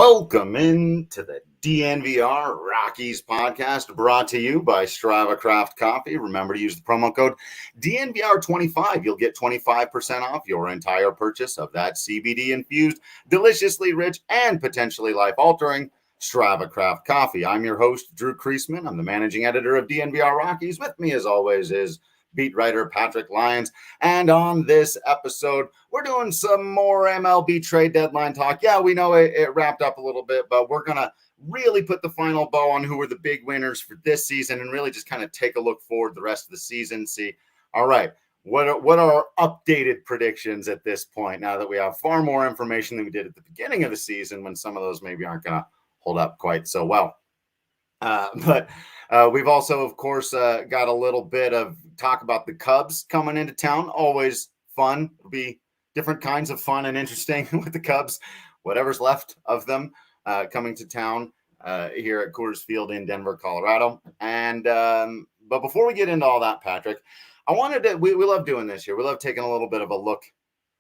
Welcome into the DNVR Rockies podcast, brought to you by Strava Craft Coffee. Remember to use the promo code DNVR25. You'll get 25% off your entire purchase of that CBD-infused, deliciously rich, and potentially life-altering Strava Craft Coffee. I'm your host, Drew Creasman. I'm the managing editor of DNVR Rockies. With me, as always, is beat writer Patrick Lyons. And on this episode, we're doing some more MLB trade deadline talk. Yeah, we know it wrapped up a little bit, but we're going to really put the final bow on who were the big winners for this season and really just kind of take a look forward the rest of the season. See, all right, what are our updated predictions at this point now that we have far more information than we did at the beginning of the season when some of those maybe aren't going to hold up quite so well. But we've also, of course, got a little bit of talk about the Cubs coming into town. Always fun. It'll be different kinds of fun and interesting with the Cubs, whatever's left of them coming to town here at Coors Field in Denver, Colorado. And but before we get into all that, Patrick, I wanted to. We love doing this here. We love taking a little bit of a look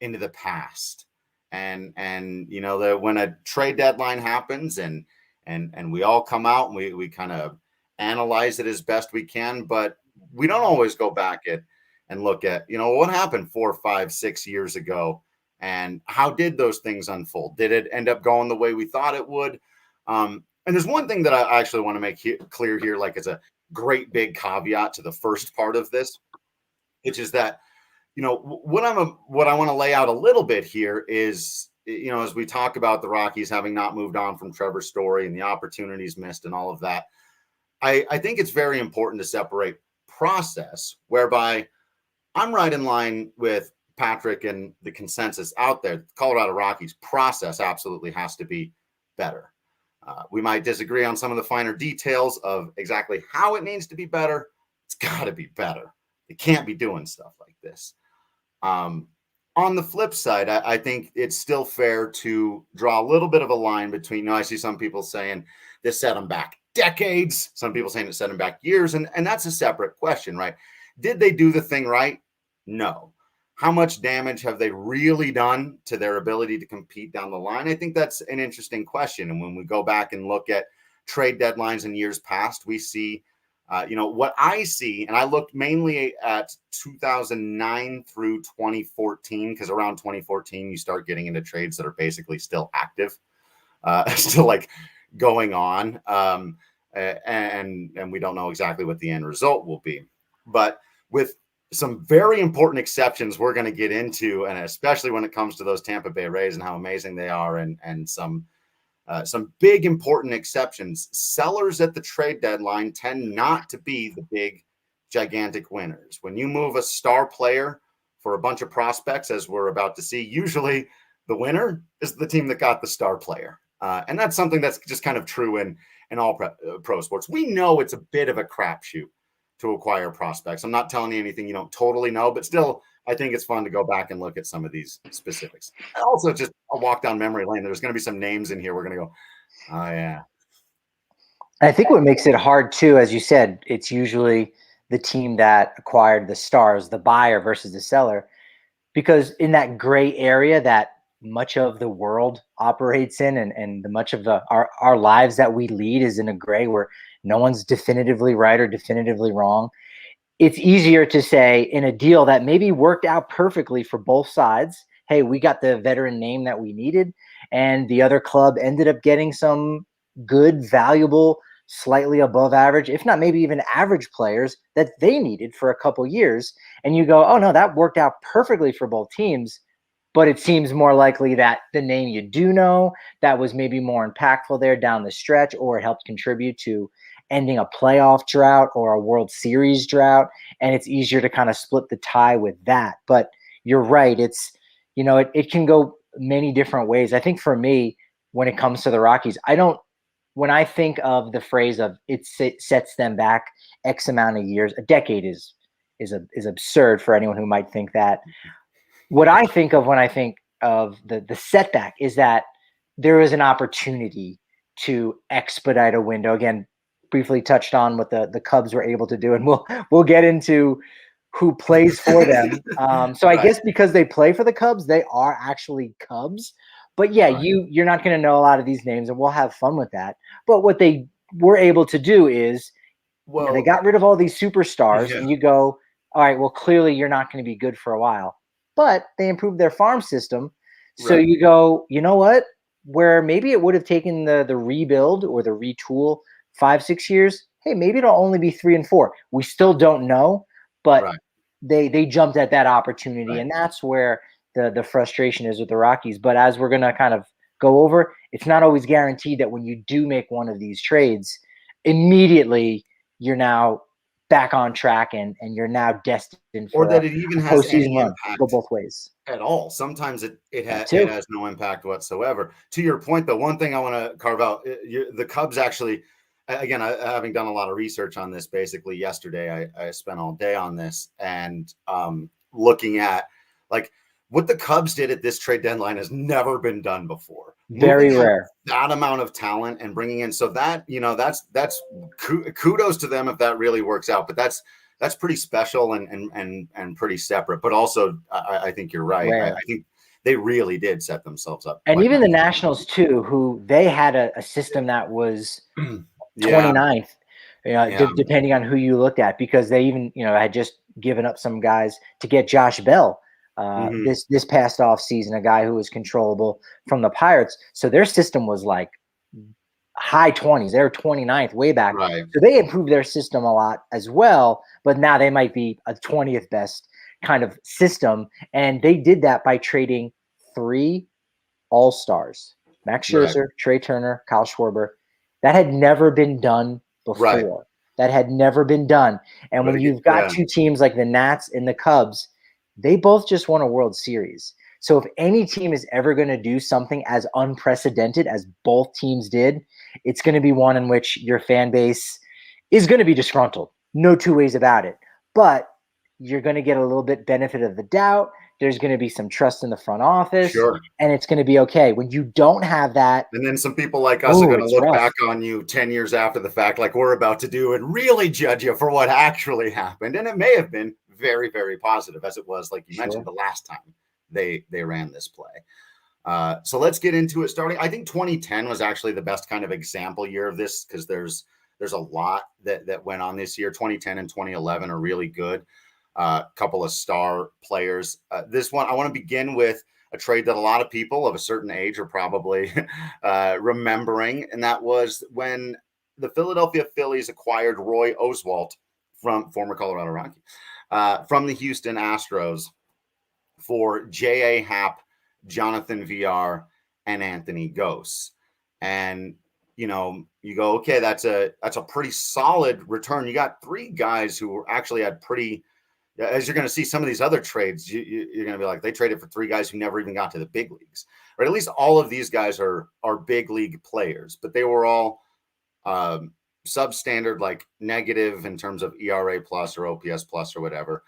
into the past, and you know that when a trade deadline happens and we all come out and we kind of analyze it as best we can, but we don't always go back and look at, you know, what happened 4, 5, 6 years ago and how did those things unfold? Did it end up going the way we thought it would? And there's one thing that I actually want to make clear here, like it's a great big caveat to the first part of this, which is that, you know, what I want to lay out a little bit here is, you know, as we talk about the Rockies having not moved on from Trevor Story and the opportunities missed and all of that, I think it's very important to separate process, whereby I'm right in line with Patrick and the consensus out there. The Colorado Rockies process absolutely has to be better. We might disagree on some of the finer details of exactly how it needs to be better. It's got to be better. They can't be doing stuff like this. On the flip side, I think it's still fair to draw a little bit of a line between, you know, I see some people saying this set them back decades. Some people saying it set them back years. And that's a separate question, right? Did they do the thing right? No. How much damage have they really done to their ability to compete down the line? I think that's an interesting question. And when we go back and look at trade deadlines in years past, we see, you know, what I see, and I looked mainly at 2009 through 2014, because around 2014, you start getting into trades that are basically still active, still like going on. And we don't know exactly what the end result will be. But with some very important exceptions we're going to get into, and especially when it comes to those Tampa Bay Rays and how amazing they are, and some big important exceptions. Sellers at the trade deadline tend not to be the big, gigantic winners. When you move a star player for a bunch of prospects, as we're about to see, usually the winner is the team that got the star player. And that's something that's just kind of true in all pro sports. We know it's a bit of a crapshoot to acquire prospects. I'm not telling you anything you don't totally know, but still, I think it's fun to go back and look at some of these specifics. Also, just a walk down memory lane. There's going to be some names in here. We're going to go, oh, yeah. I think what makes it hard, too, as you said, it's usually the team that acquired the stars, the buyer versus the seller, because in that gray area that much of the world operates in and the much of our lives that we lead is in a gray where no one's definitively right or definitively wrong. It's easier to say in a deal that maybe worked out perfectly for both sides, hey, we got the veteran name that we needed, and the other club ended up getting some good, valuable, slightly above average, if not maybe even average players that they needed for a couple years. And you go, oh, no, that worked out perfectly for both teams. But it seems more likely that the name you do know that was maybe more impactful there down the stretch, or it helped contribute to ending a playoff drought or a World Series drought. And it's easier to kind of split the tie with that. But you're right. It's, you know, it can go many different ways. I think for me, when it comes to the Rockies, when I think of the phrase of it sets them back X amount of years, a decade is absurd for anyone who might think that. What I think of when I think of the setback is that there is an opportunity to expedite a window. Again, briefly touched on what the Cubs were able to do, and we'll get into who plays for them. So I guess because they play for the Cubs, they are actually Cubs. But yeah, Right. you're not going to know a lot of these names, and we'll have fun with that. But what they were able to do is, they Well, got rid of all these superstars, yeah, and you go, all right, well, clearly you're not going to be good for a while. But they improved their farm system, so right. you go, you know what? Where maybe it would have taken the rebuild or the retool 5-6 years, hey, maybe it'll only be 3 and 4. We still don't know, but Right. they jumped at that opportunity, Right. and that's where the frustration is with the Rockies. But as we're gonna kind of go over, it's not always guaranteed that when you do make one of these trades, immediately you're now back on track and you're now destined Or for that it even a has postseason any run. Go impact both ways. at all. Sometimes That it too. has no impact whatsoever. To your point, the one thing I want to carve out, the Cubs actually, again, having done a lot of research on this, basically yesterday, I spent all day on this and looking at like what the Cubs did at this trade deadline has never been done before. Very Moving out rare. that amount of talent and bringing in, so that, that's kudos to them if that really works out. But that's pretty special and pretty separate. But also, I think you're right. I Rare. think they really did set themselves up And quite even the nicely. Nationals too, who they had a system that was Yeah, 29th, yeah, depending on who you looked at, because they even, had just given up some guys to get Josh Bell hmm this past off season, a guy who was controllable from the Pirates. So their system was like high 20s. They were 29th way back. right, So they improved their system a lot as well, but now they might be a 20th best kind of system. And they did that by trading 3 all-stars: Max right, Scherzer, Trea Turner, Kyle Schwarber. That had never been done right. before. That had never been done. And But when again, you've got yeah, two teams like the Nats and the Cubs, they both just won a World Series. So if any team is ever going to do something as unprecedented as both teams did, it's going to be one in which your fan base is going to be disgruntled. No two ways about it. But you're going to get a little bit benefit of the doubt. There's going to be some trust in the front office, sure. and it's going to be okay. When you don't have that, And then some people like us are oh, going to it's look rough. back on you 10 years after the fact, like we're about to do, and really judge you for what actually happened. And it may have been very, very positive, as it was, like you mentioned, Sure. the last time they ran this play. So let's get into it. Starting, I think 2010 was actually the best kind of example year of this, because there's a lot that went on this year. 2010 and 2011 are really good. Couple of star players. This one, I want to begin with a trade that a lot of people of a certain age are probably remembering, and that was when the Philadelphia Phillies acquired Roy Oswalt, from former Colorado Rockies, from the Houston Astros, for J.A. Happ, Jonathan VR, and Anthony Gose. And you go, okay, that's a pretty solid return. You got 3 guys who actually had pretty, as you're going to see some of these other trades, you're going to be like, they traded for 3 guys who never even got to the big leagues, or at least all of these guys are big league players, but they were all substandard, like negative in terms of ERA plus or OPS plus or whatever.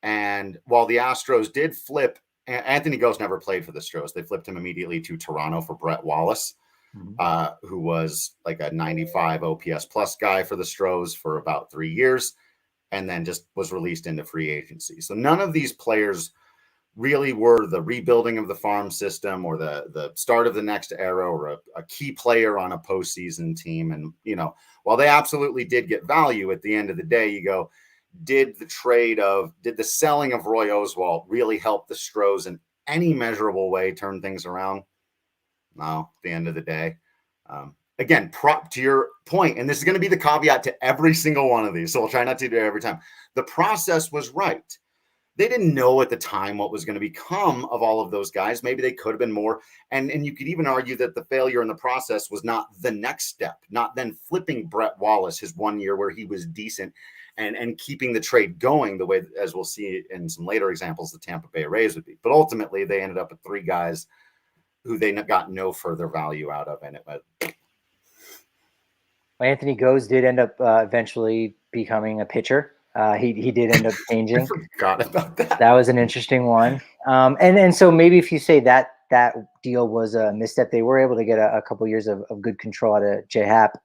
And while the Astros did flip, Anthony Gose never played for the Astros. They flipped him immediately to Toronto for Brett Wallace, who was like a 95 OPS plus guy for the Astros for about 3 years, and then just was released into free agency. So none of these players really were the rebuilding of the farm system or the start of the next era or a key player on a postseason team. And, while they absolutely did get value, at the end of the day, you go, did the selling of Roy Oswalt really help the Stros in any measurable way turn things around? No, at the end of the day. Again, prop to your point, and this is going to be the caveat to every single one of these, so we'll try not to do it every time. The process was right. They didn't know at the time what was going to become of all of those guys. Maybe they could have been more. And you could even argue that the failure in the process was not the next step, not then flipping Brett Wallace his 1 year where he was decent and keeping the trade going the way, as we'll see in some later examples, the Tampa Bay Rays would be. But ultimately, they ended up with 3 guys who they got no further value out of. And it was, Anthony Gose did end up eventually becoming a pitcher. He did end up I changing. forgot about that. That was an interesting one. And so maybe if you say that deal was a misstep, they were able to get a couple years of good control out of J Happ.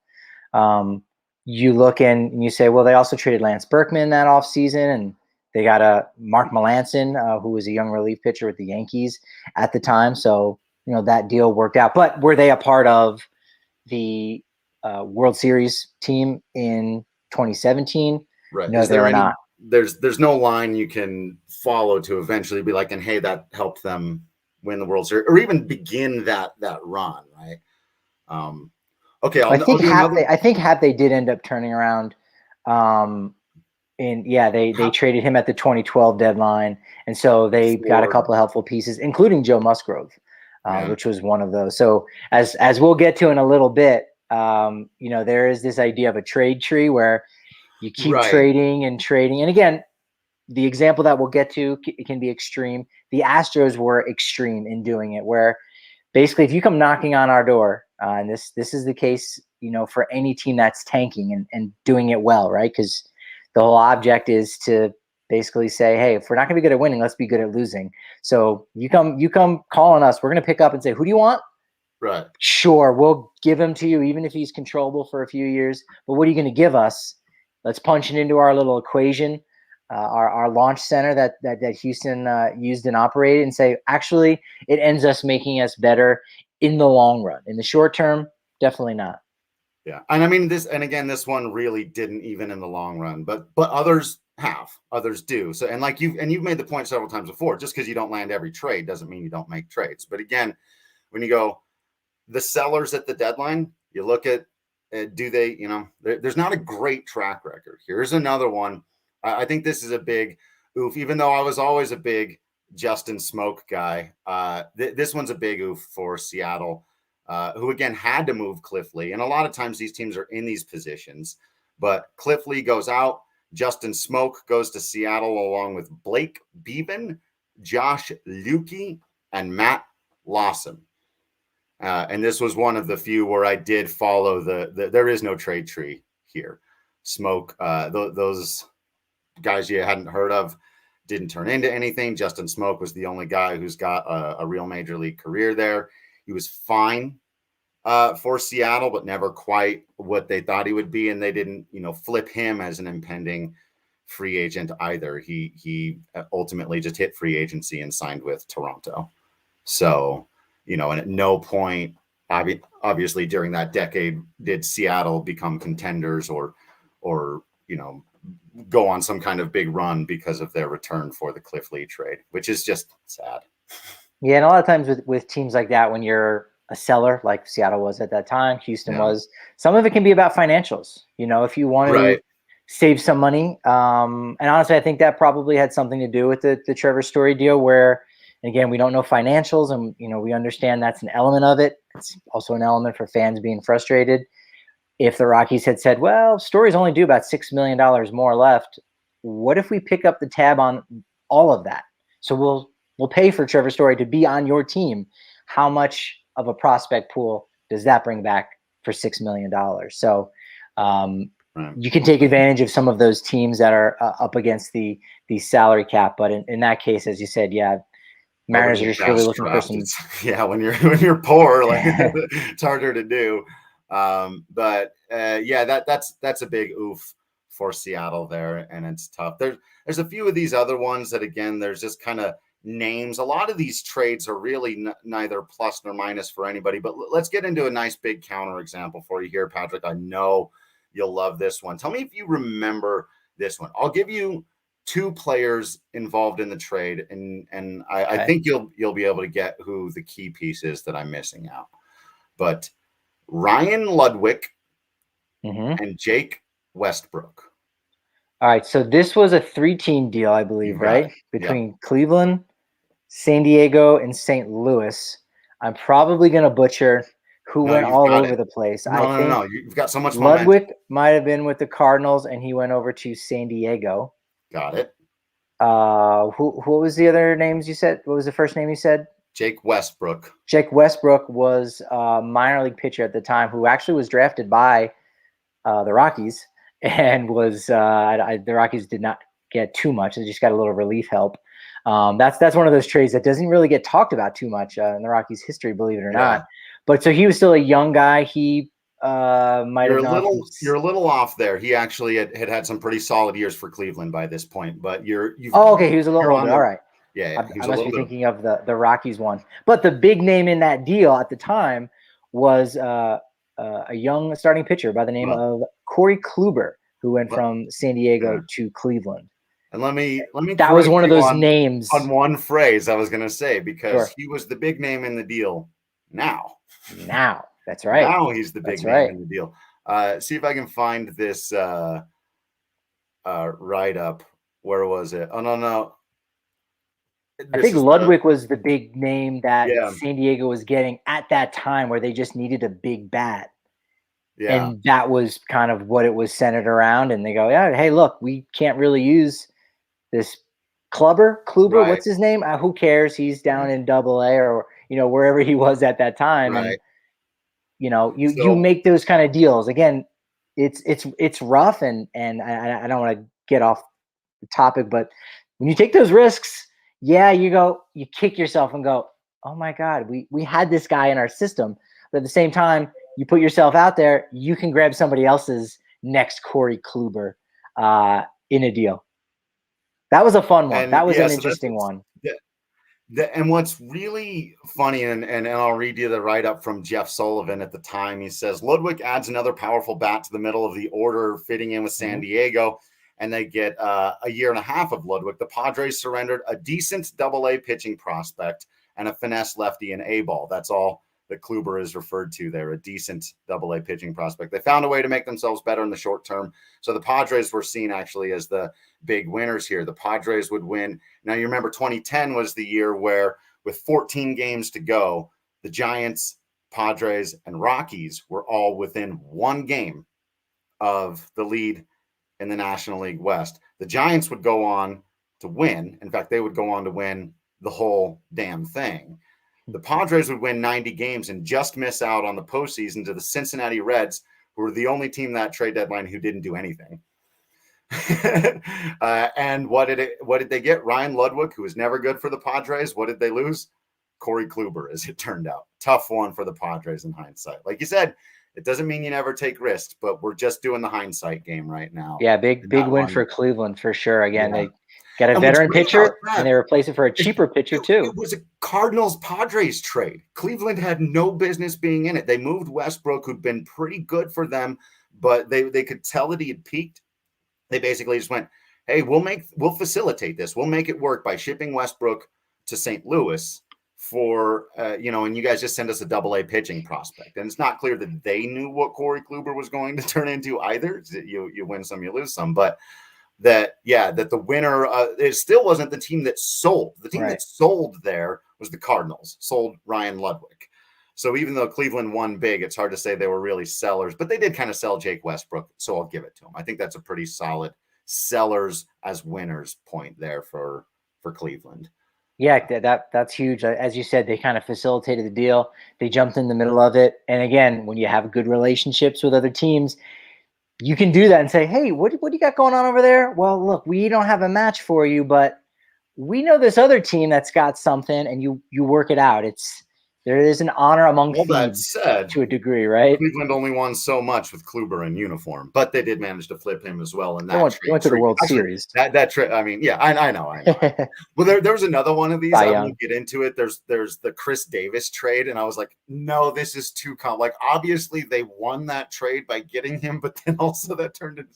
You look and you say, well, they also traded Lance Berkman that offseason, and they got a Mark Melanson, who was a young relief pitcher with the Yankees at the time. So that deal worked out. But were they a part of the World Series team in 2017? Right. No, they were not. There's no line you can follow to eventually be like, and hey, that helped them win the World Series or even begin that run, right? Okay, I think I'll do another. I think had they did end up turning around, they traded him at the 2012 deadline, and so they got a couple of helpful pieces, including Joe Musgrove, which was one of those. So as we'll get to in a little bit, there is this idea of a trade tree where you keep trading, and again, the example that we'll get to, it can be extreme. The Astros were extreme in doing it, where basically if you come knocking on our door, and this is the case, for any team that's tanking and doing it well, right? Because the whole object is to basically say, hey, if we're not going to be good at winning, let's be good at losing. So you come calling us, we're going to pick up and say, who do you want? Right. Sure, we'll give him to you, even if he's controllable for a few years. But what are you going to give us? Let's punch it into our little equation, our launch center that Houston used and operated, and say, actually, it ends us making us better in the long run. In the short term, definitely not. Yeah, and I mean this one really didn't even in the long run, but others do. So you've made the point several times before. Just because you don't land every trade doesn't mean you don't make trades. But again, when you go the sellers at the deadline, you look at do they, there's not a great track record. Here's another one. I think this is a big oof, even though I was always a big Justin Smoke guy. This one's a big oof for Seattle, who again had to move Cliff Lee. And a lot of times these teams are in these positions, but Cliff Lee goes out. Justin Smoke goes to Seattle along with Blake Bevan, Josh Lukey, and Matt Lawson. And this was one of the few where I did follow there is no trade tree here. Smoke, those guys you hadn't heard of didn't turn into anything. Justin Smoke was the only guy who's got a real major league career there. He was fine for Seattle, but never quite what they thought he would be. And they didn't, flip him as an impending free agent either. He ultimately just hit free agency and signed with Toronto. So, and at no point, obviously during that decade, did Seattle become contenders or go on some kind of big run because of their return for the Cliff Lee trade, which is just sad. Yeah, and a lot of times with teams like that, when you're a seller, like Seattle was at that time, Houston was, some of it can be about financials. If you want to save some money, and honestly, I think that probably had something to do with the Trevor Story deal, where, again, we don't know financials, and we understand that's an element of it. It's also an element for fans being frustrated. If the Rockies had said, well, Story's only due about $6 million more left, what if we pick up the tab on all of that? So we'll pay for Trevor Story to be on your team. How much of a prospect pool does that bring back for $6 million? So you can take advantage of some of those teams that are up against the salary cap. But in that case, as you said, Mariners are just really looking for some. When you're poor, like it's harder to do. That's a big oof for Seattle there, and it's tough. There's a few of these other ones that, again, there's just kind of names. A lot of these trades are really neither plus nor minus for anybody, but let's get into a nice big counter example for you here, Patrick. I know you'll love this one. Tell me if you remember this one. I'll give you two players involved in the trade, and I think you'll be able to get who the key piece is that I'm missing out. But Ryan Ludwig and Jake Westbrook. All right, so this was a 3-team deal, I believe, right? Between Cleveland, San Diego, and St. Louis. I'm probably going to butcher who went all over the place. No. You've got so much momentum. Ludwig might have been with the Cardinals, and he went over to San Diego. Got it. What was the other names you said? What was the first name you said? Jake Westbrook. Jake Westbrook was a minor league pitcher at the time who actually was drafted by the Rockies, and was the Rockies did not get too much. They just got a little relief help. That's one of those trades that doesn't really get talked about too much in the Rockies' history, believe it or not. But so he was still a young guy. He might have you're a little off there. He actually had some pretty solid years for Cleveland by this point, but you've okay. He was a little older. All right. Yeah, he I was a must little be bit. thinking of the Rockies one. But the big name in that deal at the time was a young starting pitcher by the name of Corey Kluber, who went from San Diego to Cleveland. And let me That was correct one of you those on names. one phrase I was going to say, because Sure. he was the big name in the deal. Now, that's right. Now he's the big name in the deal. See if I can find this write up. Where was it? Oh no. I think Ludwig was the big name that San Diego was getting at that time, where they just needed a big bat. Yeah. And that was kind of what it was centered around. And they go, yeah, hey, look, we can't really use this Kluber, Right. what's his name? Who cares? He's down in AA or, wherever he was at that time. Right. And, you make those kind of deals. Again, it's rough, and I don't want to get off the topic, but when you take those risks, you kick yourself and go, oh my God, we had this guy in our system. But at the same time, you put yourself out there, you can grab somebody else's next Corey Kluber in a deal. That was a fun one. That was an interesting one. And what's really funny, and I'll read you the write-up from Jeff Sullivan at the time. He says, Ludwig adds another powerful bat to the middle of the order, fitting in with San Diego, and they get a year and a half of Ludwig. The Padres surrendered a decent AA pitching prospect and a finesse lefty in A-ball. That's all that Kluber is referred to there, a decent AA pitching prospect. They found a way to make themselves better in the short term. So the Padres were seen actually as the big winners here. The Padres would win. Now, you remember 2010 was the year where, with 14 games to go, the Giants, Padres, and Rockies were all within one game of the lead in the National League West. The Giants would go on to win. In fact, they would go on to win the whole damn thing. The Padres would win 90 games and just miss out on the postseason to the Cincinnati Reds, who were the only team that trade deadline who didn't do anything. And what did they get? Ryan Ludwig, who was never good for the Padres. What did they lose? Corey Kluber, as it turned out. Tough one for the Padres in hindsight. Like you said, it doesn't mean you never take risks, but we're just doing the hindsight game right now. Yeah, big win for Cleveland for sure. Again, they got a And veteran pitcher, and they replaced it for a cheaper pitcher too. It was a Cardinals-Padres trade. Cleveland had no business being in it. They moved Westbrook, who'd been pretty good for them, but they could tell that he had peaked. They basically just went, hey, we'll facilitate this. We'll make it work by shipping Westbrook to St. Louis for, and you guys just send us a AA pitching prospect. And it's not clear that they knew what Corey Kluber was going to turn into either. You win some, you lose some, but that the winner, it still wasn't the team that sold. The team that sold there was the Cardinals, sold Ryan Ludwig. So even though Cleveland won big, it's hard to say they were really sellers, but they did kind of sell Jake Westbrook. So I'll give it to them. I think that's a pretty solid sellers as winners point there for Cleveland. Yeah, that's huge. As you said, they kind of facilitated the deal. They jumped in the middle of it. And again, when you have good relationships with other teams, you can do that and say, hey, what do you got going on over there? Well, look, we don't have a match for you, but we know this other team that's got something, and you work it out. There is an honor among thieves to a degree, right? Cleveland only won so much with Kluber in uniform, but they did manage to flip him as well. And they went to the World Series. That trip, I mean, yeah, I know. Well, there was another one of these. I won't get into it. There's the Chris Davis trade, and I was like, no, this is too like, obviously they won that trade by getting him, but then also that turned into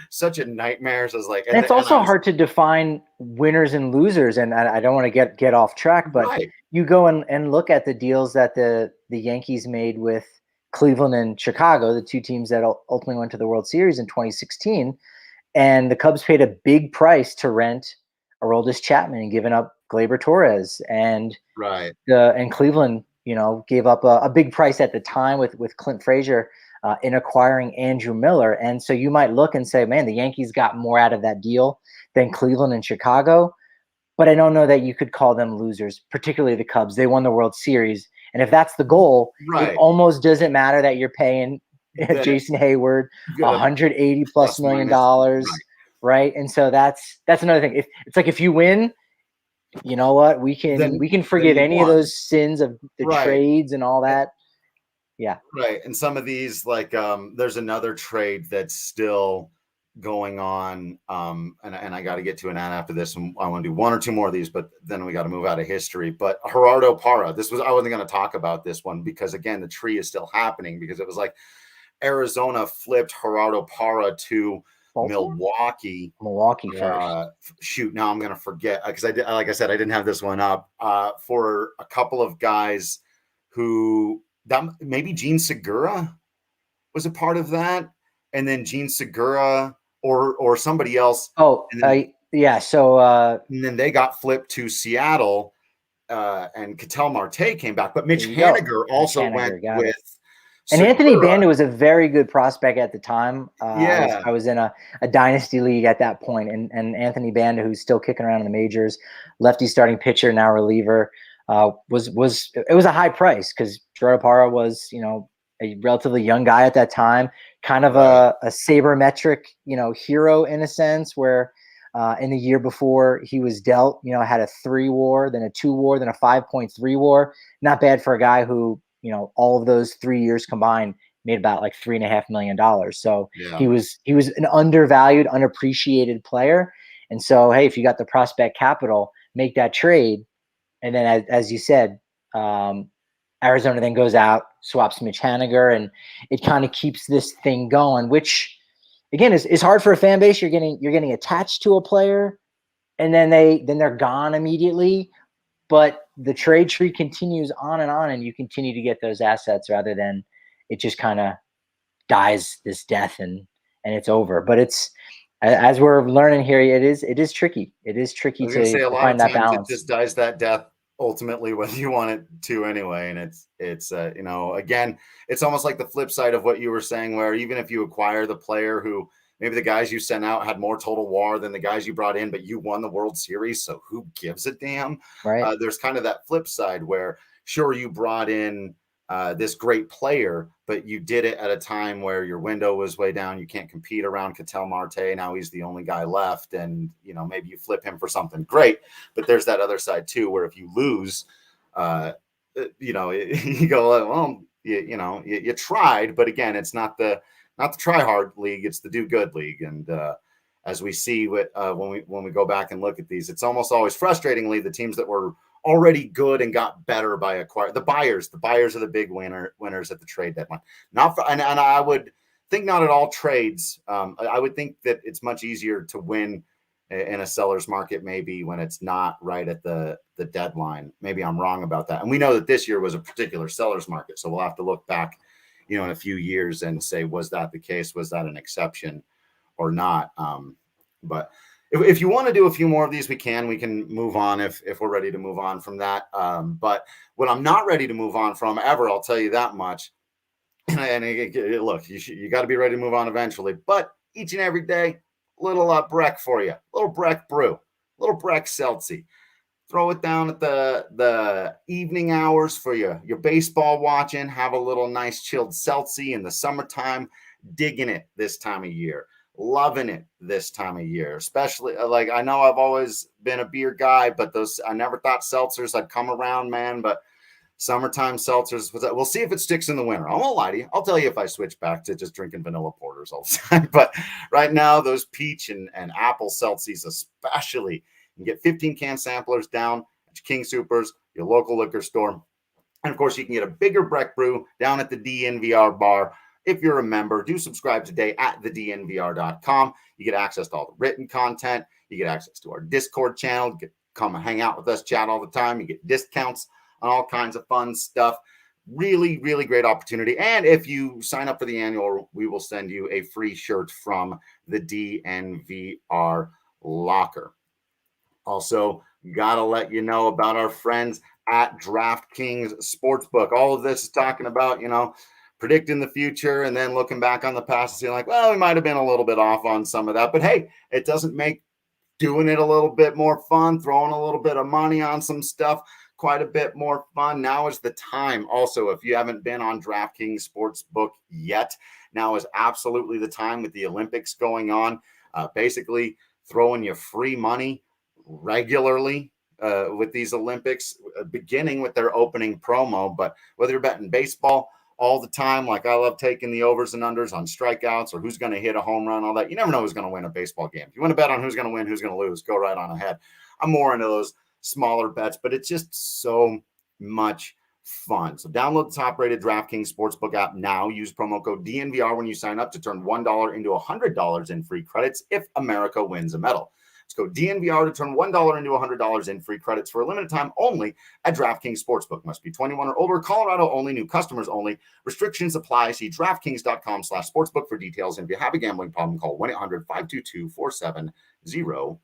such a nightmare. So I was like, and it's also hard to define winners and losers, and I don't want to get off track, but you go and look at the deals that the Yankees made with Cleveland and Chicago, the two teams that ultimately went to the World Series in 2016, and the Cubs paid a big price to rent Aroldis Chapman and giving up Gleyber Torres, and Cleveland, gave up a big price at the time with Clint Frazier in acquiring Andrew Miller. And so you might look and say, man, the Yankees got more out of that deal than Cleveland and Chicago. But I don't know that you could call them losers, particularly the Cubs. They won the World Series. And if that's the goal, it almost doesn't matter that you're paying Jason Hayward $180+ million, right? And so that's another thing. It's like, if you win, you know what? We can forgive any of those sins of the trades and all that. Yeah. Right. And some of these, like, there's another trade that's still going on, and I got to get to an ad after this, and I want to do one or two more of these, but then we got to move out of history. But Gerardo Parra, I wasn't going to talk about this one because, again, the tree is still happening, because it was like Arizona flipped Gerardo Parra to Baltimore? Milwaukee. Milwaukee first. Shoot, now I'm going to forget, because like I said, I didn't have this one up, for a couple of guys who, maybe Gene Segura was a part of that, and then Gene Segura or somebody else. Oh, yeah. So and then they got flipped to Seattle, and Ketel Marte came back, but Mitch there you go. Haniger also Mitch Haniger, went got with. it. And Segura. Anthony Banda was a very good prospect at the time. Yeah. I was in a dynasty league at that point, and Anthony Banda, who's still kicking around in the majors, lefty starting pitcher, now reliever, was it was a high price, because Gerardo Parra was, you know, a relatively young guy at that time, kind of Right. a sabermetric, you know, hero in a sense, where in the year before he was dealt, you know, had a 3 WAR, then a 2 WAR, then a 5.3 WAR. Not bad for a guy who, you know, all of those 3 years combined made about like $3.5 million. So Yeah. he was an undervalued, unappreciated player. And so, hey, if you got the prospect capital, make that trade. And then, as you said, Arizona then goes out, swaps Mitch Haniger, and it kind of keeps this thing going, which again is hard for a fan base. You're getting attached to a player, and then they're gone immediately. But the trade tree continues on, and you continue to get those assets, rather than it just kind of dies this death and it's over. But it's, as we're learning here, it is tricky. It is tricky I was gonna say, a to lot of find that times it balance. just dies that death ultimately, whether you want it to anyway. And it's you know, again, it's almost like the flip side of what you were saying, where even if you acquire the player who maybe the guys you sent out had more total WAR than the guys you brought in, but you won the World Series, so who gives a damn? Right. There's kind of that flip side where, sure, you brought in this great player, but you did it at a time where your window was way down. You can't compete around Ketel Marte. Now he's the only guy left, and you know, maybe you flip him for something great. But there's that other side too, where if you lose, you know, you go, well, you know, you tried, but again, it's not the try hard league, it's the do good league. And as we see when we go back and look at these, it's almost always frustratingly the teams that were already good and got better by acquiring the buyers. The buyers are the big winners at the trade deadline. And I would think not at all trades. I would think that it's much easier to win in a seller's market, maybe when it's not right at the deadline. Maybe I'm wrong about that. And we know that this year was a particular seller's market, so we'll have to look back, you know, in a few years and say, was that the case? Was that an exception or not? But if you want to do a few more of these, we can move on if we're ready to move on from that. But what I'm not ready to move on from ever, I'll tell you that much. And look, you got to be ready to move on eventually. But each and every day, little Breck for you, little Breck brew, little Breck Seltzy. Throw it down at the evening hours for your baseball watching. Have a little nice chilled Seltzy in the summertime. Digging it this time of year. Loving it this time of year, especially like, I know I've always been a beer guy, but I never thought seltzers I'd come around, man. But summertime seltzers, we'll see if it sticks in the winter. I won't lie to you. I'll tell you if I switch back to just drinking vanilla porters all the time. But right now, those peach and apple seltzies especially, you can get 15 can samplers down at King Soopers, your local liquor store. And of course, you can get a bigger Breck brew down at the DNVR bar. If you're a member, do subscribe today at thednvr.com. You get access to all the written content. You get access to our Discord channel. You get come and hang out with us, chat all the time. You get discounts on all kinds of fun stuff. Really, really great opportunity. And if you sign up for the annual, we will send you a free shirt from the DNVR Locker. Also, got to let you know about our friends at DraftKings Sportsbook. All of this is talking about, you know, predicting the future and then looking back on the past and saying, like, well, we might have been a little bit off on some of that. But hey, it doesn't make doing it a little bit more fun, throwing a little bit of money on some stuff quite a bit more fun. Now is the time. Also, if you haven't been on DraftKings Sportsbook yet, now is absolutely the time with the Olympics going on. Basically, throwing you free money regularly with these Olympics, beginning with their opening promo. But whether you're betting baseball, all the time. Like I love taking the overs and unders on strikeouts or who's going to hit a home run, all that. You never know who's going to win a baseball game. If you want to bet on who's going to win, who's going to lose, go right on ahead. I'm more into those smaller bets, but it's just so much fun. So download the top-rated DraftKings Sportsbook app now. Use promo code DNVR when you sign up to turn $1 into $100 in free credits if America wins a medal. Let's go DNVR to turn $1 into $100 in free credits for a limited time only at DraftKings Sportsbook. Must be 21 or older. Colorado only. New customers only. Restrictions apply. See DraftKings.com/sportsbook for details. And if you have a gambling problem, call 1-800-522-4700.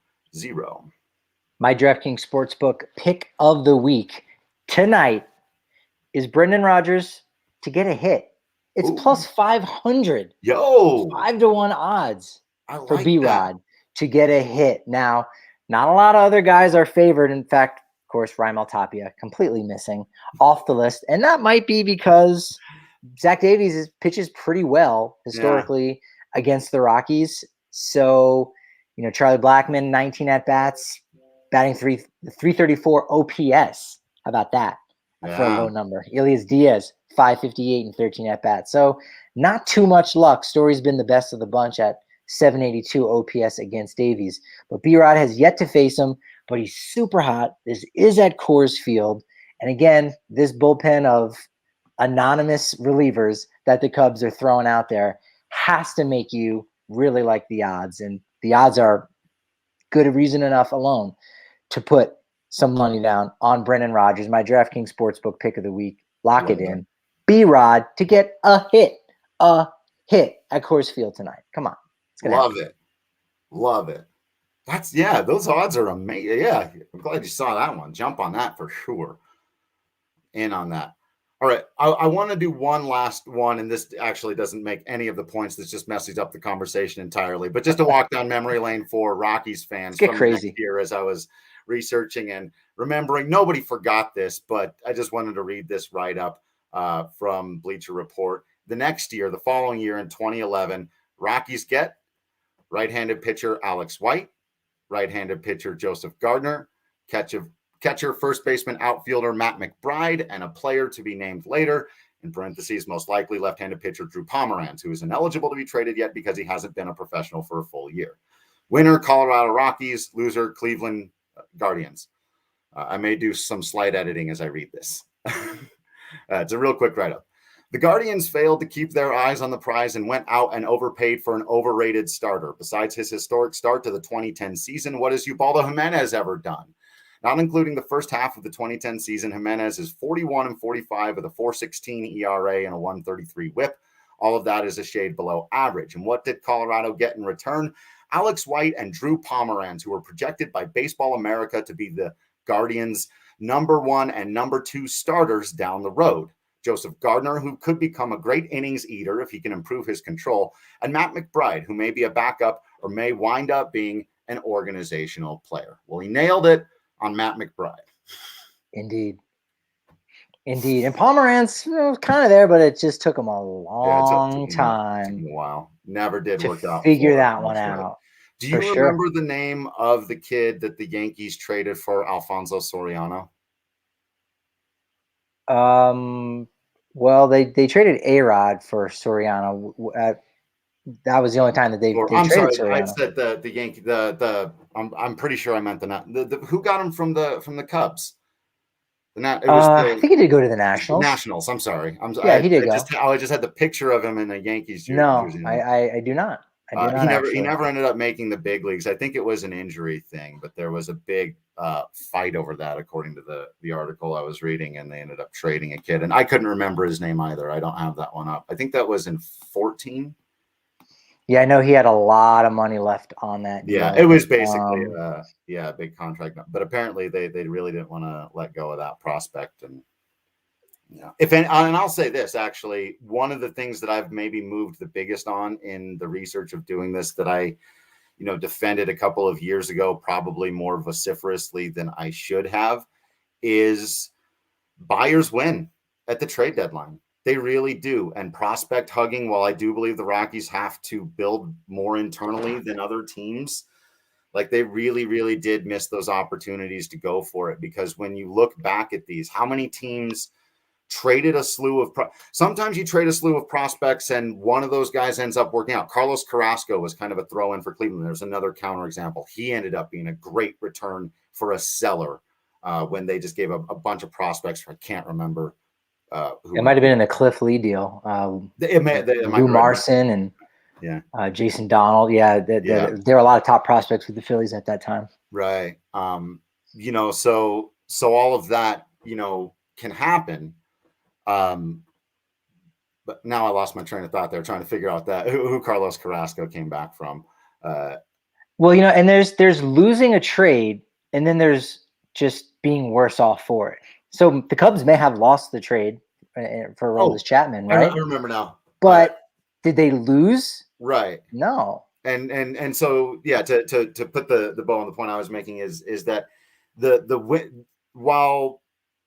My DraftKings Sportsbook pick of the week tonight is Brendan Rodgers to get a hit. It's plus 500. Yo! 5-1 odds for like B-Rod to get a hit. Now, not a lot of other guys are favored. In fact, of course, Raimel Tapia completely missing off the list. And that might be because Zach Davies pitches pretty well historically against the Rockies. So, Charlie Blackmon, 19 at-bats, batting 334 OPS. How about that? For a low number. Elias Diaz, 558 and 13 at-bats. So not too much luck. Story's been the best of the bunch at 782 OPS against Davies. But B-Rod has yet to face him, but he's super hot. This is at Coors Field. And again, this bullpen of anonymous relievers that the Cubs are throwing out there has to make you really like the odds. And the odds are good reason enough alone to put some money down on Brendan Rodgers, my DraftKings Sportsbook pick of the week. Lock it in. B-Rod to get a hit at Coors Field tonight. Come on. Love it. Those odds are amazing. Yeah, I'm glad you saw that one. Jump on that for sure. In on that. All right, I want to do one last one, and this actually doesn't make any of the points. This just messes up the conversation entirely. But just to walk down memory lane for Rockies fans from next year as I was researching and remembering. Nobody forgot this, but I just wanted to read this write-up from Bleacher Report. The next year, the following year in 2011, Rockies get right-handed pitcher Alex White, right-handed pitcher Joseph Gardner, catcher, first baseman, outfielder Matt McBride, and a player to be named later, in parentheses, most likely left-handed pitcher Drew Pomeranz, who is ineligible to be traded yet because he hasn't been a professional for a full year. Winner, Colorado Rockies. Loser, Cleveland Guardians. I may do some slight editing as I read this. It's a real quick write-up. The Guardians failed to keep their eyes on the prize and went out and overpaid for an overrated starter. Besides his historic start to the 2010 season, what has Ubaldo Jimenez ever done? Not including the first half of the 2010 season, Jimenez is 41-45 with a 4.16 ERA and a 1.33 WHIP. All of that is a shade below average. And what did Colorado get in return? Alex White and Drew Pomeranz, who were projected by Baseball America to be the Guardians' number 1 and number 2 starters down the road. Joseph Gardner, who could become a great innings eater if he can improve his control, and Matt McBride, who may be a backup or may wind up being an organizational player. Well, he nailed it on Matt McBride. Indeed. And Pomeranz was kind of there, but it just took him a long time. Took him a while. Never did work out. Figure that one out. Do you remember the name of the kid that the Yankees traded for Alfonso Soriano? Well, they traded A-Rod for Soriano. That was the only time that they traded Soriano. I said the Yankee. I'm pretty sure I meant the who got him from the Cubs. I think he did go to the Nationals. Nationals. I'm sorry. He did go. I just had the picture of him in a Yankees jersey. No, I do not. He never ended up making the big leagues. I think it was an injury thing, but there was a big fight over that, according to the article I was reading, and they ended up trading a kid. And I couldn't remember his name either. I don't have that one up. I think that was in 2014. Yeah, I know he had a lot of money left on that. Yeah, it was basically a big contract. But apparently they really didn't want to let go of that prospect. And and I'll say this, actually, one of the things that I've maybe moved the biggest on in the research of doing this that I, defended a couple of years ago, probably more vociferously than I should have, is buyers win at the trade deadline. They really do. And prospect hugging, while I do believe the Rockies have to build more internally than other teams, like they really, really did miss those opportunities to go for it. Because when you look back at these, how many teams traded a slew of sometimes you trade a slew of prospects and one of those guys ends up working out. Carlos Carrasco was kind of a throw in for Cleveland. There's another counterexample. He ended up being a great return for a seller when they just gave a bunch of prospects. I can't remember. It might have been in the Cliff Lee deal. Lou Marson and Jason Donald. Yeah, there were a lot of top prospects with the Phillies at that time. Right. So all of that, can happen. But now I lost my train of thought there trying to figure out that who Carlos Carrasco came back from. Well, and there's losing a trade, and then there's just being worse off for it. So the Cubs may have lost the trade for Aroldis Chapman, right? I remember now. But did they lose? Right. No. And so to put the bow on the point I was making is that while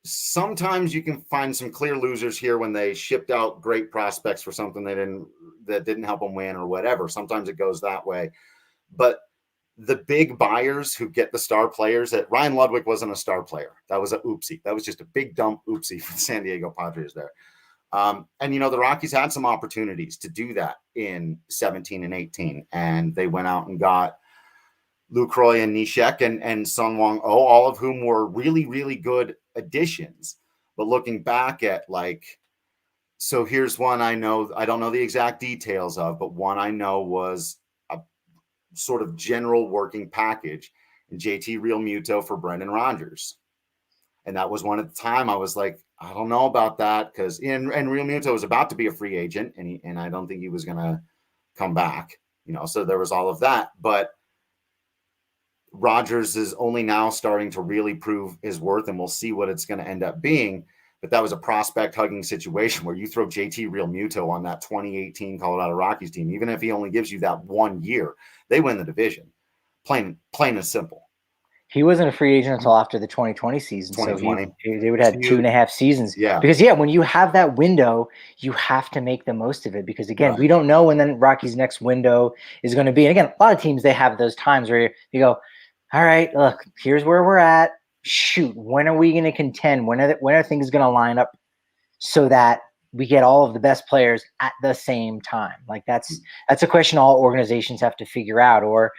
sometimes you can find some clear losers here when they shipped out great prospects for something that didn't help them win or whatever. Sometimes it goes that way. But the big buyers who get the star players, that Ryan Ludwig wasn't a star player. That was a oopsie. That was just a big dump oopsie for the San Diego Padres there. And the Rockies had some opportunities to do that in 17 and 18, and they went out and got Lucroy and Nishek and Sung Wong Oh, all of whom were really, really good additions. But looking back at so here's one I know, I don't know the exact details of, but one I know was a sort of general working package in JT Realmuto for Brendan Rodgers. And that was one at the time I was like, I don't know about that, because and Realmuto was about to be a free agent, and I don't think he was going to come back, so there was all of that. But Rodgers is only now starting to really prove his worth, and we'll see what it's going to end up being. But that was a prospect hugging situation where you throw JT Realmuto on that 2018 Colorado Rockies team, even if he only gives you that 1 year, they win the division. Plain and simple. He wasn't a free agent until after the 2020 season. 2020. So they would have 2.5 seasons. Yeah. Because, when you have that window, you have to make the most of it. Because, again, we don't know when the Rockies' next window is going to be. And, again, a lot of teams, they have those times where you go, all right, look, here's where we're at. Shoot, when are we going to contend? When are things going to line up so that we get all of the best players at the same time? That's a question all organizations have to figure out, or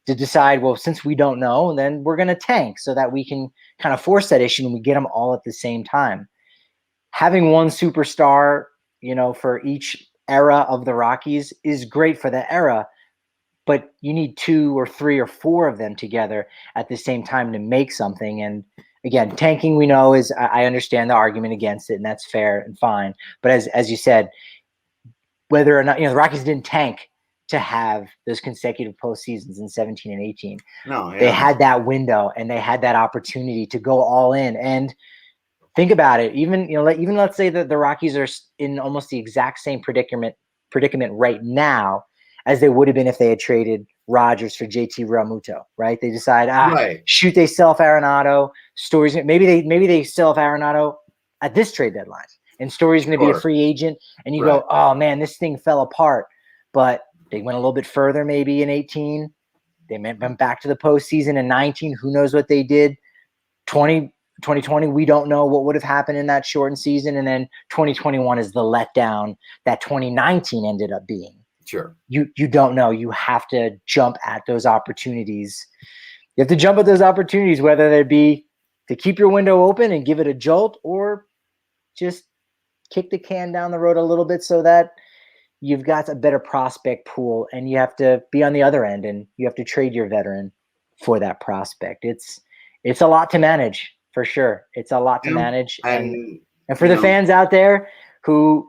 to decide, well, since we don't know, then we're going to tank so that we can kind of force that issue and we get them all at the same time. Having one superstar, for each era of the Rockies is great for the era, but you need 2 or 3 or 4 of them together at the same time to make something. And again, tanking, we know, is, I understand the argument against it, and that's fair and fine. But as you said, whether or not, the Rockies didn't tank to have those consecutive postseasons in 17 and 18. No, They had that window and they had that opportunity to go all in. And think about it. Even let's say that the Rockies are in almost the exact same predicament right now as they would have been if they had traded Rodgers for JT Realmuto, right? They decide, shoot, they sell off Arenado. Story's maybe they sell off Arenado at this trade deadline, and Story's going to be a free agent, and you go, oh man, this thing fell apart. But they went a little bit further maybe in 18. They went back to the postseason in 19. Who knows what they did? 2020, we don't know what would have happened in that shortened season. And then 2021 is the letdown that 2019 ended up being. Sure. You don't know. You have to jump at those opportunities. You have to jump at those opportunities, whether they be to keep your window open and give it a jolt, or just kick the can down the road a little bit so that you've got a better prospect pool, and you have to be on the other end, and you have to trade your veteran for that prospect. It's a lot to manage, for sure. It's a lot to manage. And for the fans out there who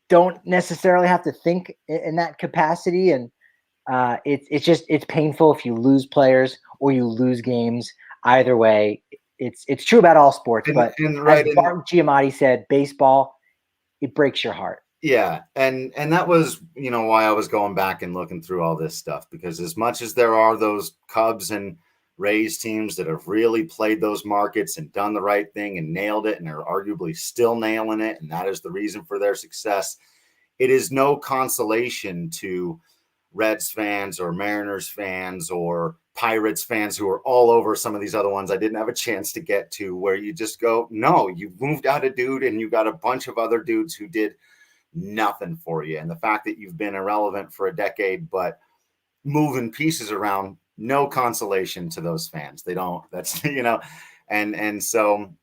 don't necessarily have to think in that capacity, and it's painful if you lose players or you lose games. Either way, it's true about all sports. But as Bart Giamatti said, baseball, it breaks your heart. Yeah, and that was, why I was going back and looking through all this stuff, because as much as there are those Cubs and Rays teams that have really played those markets and done the right thing and nailed it, and are arguably still nailing it, and that is the reason for their success, it is no consolation to Reds fans or Mariners fans or Pirates fans who are all over some of these other ones I didn't have a chance to get to, where you just go, no, you moved out a dude and you got a bunch of other dudes who did nothing for you. And the fact that you've been irrelevant for a decade, but moving pieces around, no consolation to those fans. They don't, that's, and so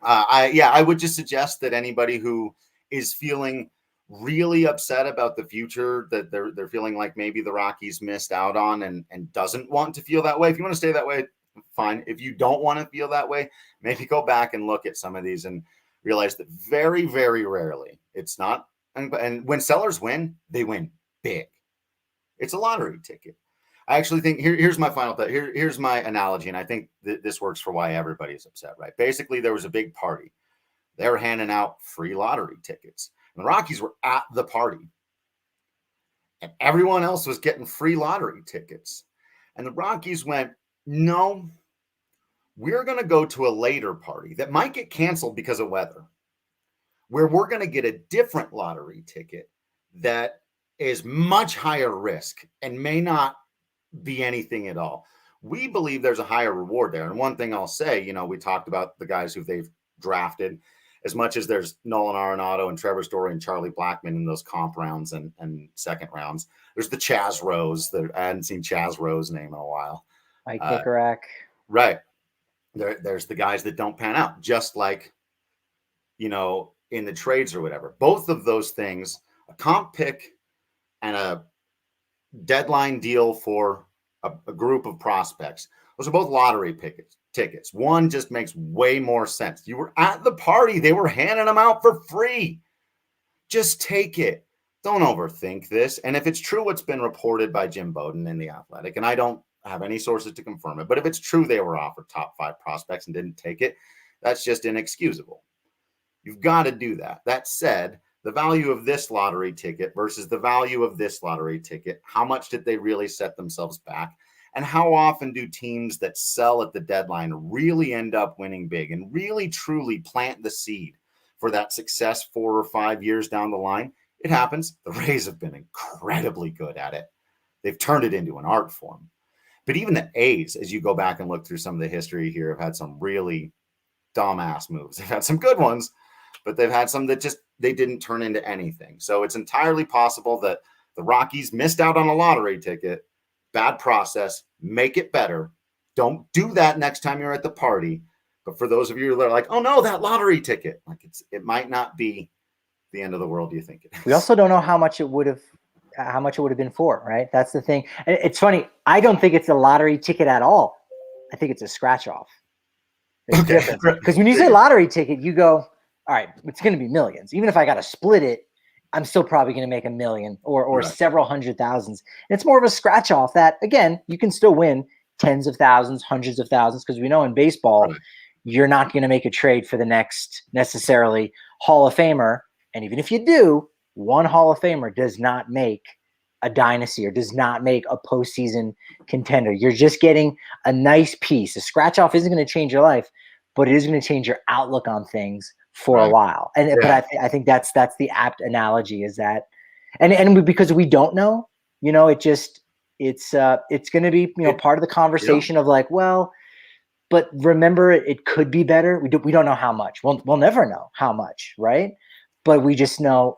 I would just suggest that anybody who is feeling really upset about the future that they're feeling like maybe the Rockies missed out on and doesn't want to feel that way. If you want to stay that way, fine. If you don't want to feel that way, maybe go back and look at some of these and realize that very, very rarely it's not. And when sellers win, they win big. It's a lottery ticket. I actually think here's my final thought. Here's my analogy. And I think this works for why everybody's upset, right? Basically, there was a big party. They were handing out free lottery tickets. The Rockies were at the party and everyone else was getting free lottery tickets. And the Rockies went, no, we're going to go to a later party that might get canceled because of weather, where we're going to get a different lottery ticket that is much higher risk and may not be anything at all. We believe there's a higher reward there. And one thing I'll say, we talked about the guys who they've drafted. As much as there's Nolan Arenado and Trevor Story and Charlie Blackmon in those comp rounds and second rounds, there's the Chaz Rose. I hadn't seen Chaz Rose's name in a while. Mike Kikarak. Right. There's the guys that don't pan out, just like, in the trades or whatever. Both of those things, a comp pick and a deadline deal for a group of prospects, those are both lottery tickets. One just makes way more sense. You were at the party. They were handing them out for free. Just take it. Don't overthink this. And if it's true what's been reported by Jim Bowden in The Athletic, and I don't have any sources to confirm it, but if it's true they were offered top 5 prospects and didn't take it, that's just inexcusable. You've got to do that. That said, the value of this lottery ticket versus the value of this lottery ticket, how much did they really set themselves back? And how often do teams that sell at the deadline really end up winning big and really truly plant the seed for that success 4 or 5 years down the line? It happens. The Rays have been incredibly good at it. They've turned it into an art form. But even the A's, as you go back and look through some of the history here, have had some really dumbass moves. They've had some good ones, but they've had some that just they didn't turn into anything. So it's entirely possible that the Rockies missed out on a lottery ticket. Bad process, make it better. Don't do that next time you're at the party. But for those of you that are like, oh no, that lottery ticket, it might not be the end of the world you think it is. We also don't know how much it would have been for, right? That's the thing. And it's funny. I don't think it's a lottery ticket at all. I think it's a scratch off. Because when you say lottery ticket, you go, all right, it's going to be millions. Even if I got to split it, I'm still probably going to make $1 million or right. Several hundred thousands. And it's more of a scratch off that, again, you can still win tens of thousands, hundreds of thousands, because we know in baseball, right. You're not going to make a trade for the next necessarily Hall of Famer. And even if you do, one Hall of Famer does not make a dynasty or does not make a postseason contender. You're just getting a nice piece. A scratch off isn't going to change your life, but it is going to change your outlook on things for a while. And but I think that's the apt analogy is that, and because we don't know, it's going to be part of the conversation of like, well, but remember it could be better. We don't know how much. We'll never know how much, right? But we just know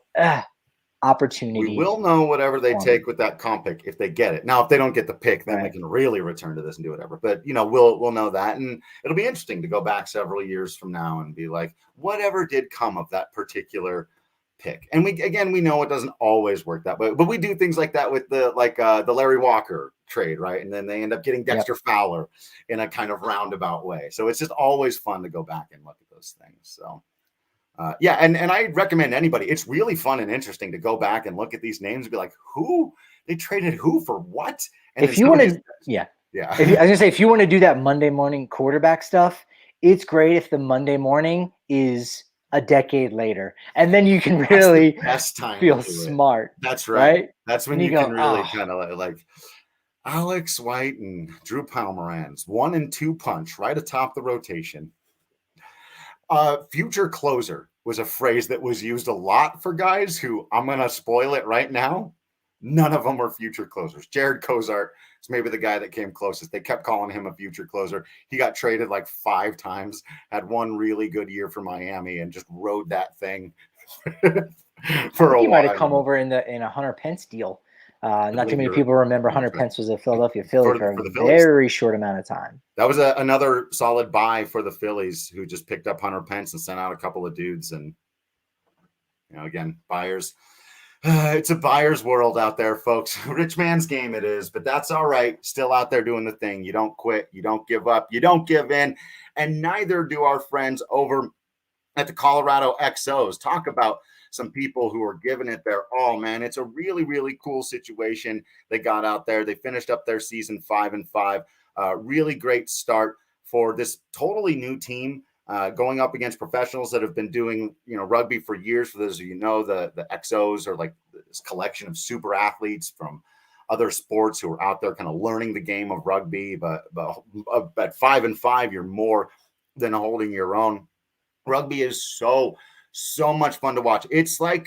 opportunity. We will know whatever they take with that comp pick if they get it. Now, if they don't get the pick, then we can really return to this and do whatever. But we'll know that, and it'll be interesting to go back several years from now and be like, whatever did come of that particular pick. And we know it doesn't always work that way, but we do things like that with the Larry Walker trade, right? And then they end up getting Dexter Fowler in a kind of roundabout way. So it's just always fun to go back and look at those things. So. And I recommend anybody. It's really fun and interesting to go back and look at these names and be like, who they traded who for what? And if you want to, I was gonna say, if you want to do that Monday morning quarterback stuff, it's great if the Monday morning is a decade later, and then you can really feel smart. That's right. That's when you can really kind of like Alex White and Drew Pomeranz 1 and 2 punch right atop the rotation. Future closer was a phrase that was used a lot for guys who, I'm going to spoil it right now, None of them were future closers. Jared Cozart is maybe the guy that came closest. They kept calling him a future closer. He got traded like 5 times, had one really good year for Miami, and just rode that thing for a He might have while. come over in a Hunter Pence deal. Not too many you're- people remember Hunter right. Pence was a Philadelphia Philly for the a Phillies. very short amount of time. That was another solid buy for the Phillies, who just picked up Hunter Pence and sent out a couple of dudes. And, again, buyers. It's a buyer's world out there, folks. Rich man's game it is, but that's all right. Still out there doing the thing. You don't quit. You don't give up. You don't give in. And neither do our friends over at the Colorado XOs. Talk about some people who are giving it their all, man. It's a really, really cool situation they got out there. They finished up their season 5-5. Really great start for this totally new team. Going up against professionals that have been doing, rugby for years. For those of you know, the XOs are like this collection of super athletes from other sports who are out there kind of learning the game of rugby. But at 5-5, you're more than holding your own. Rugby is so much fun to watch. It's like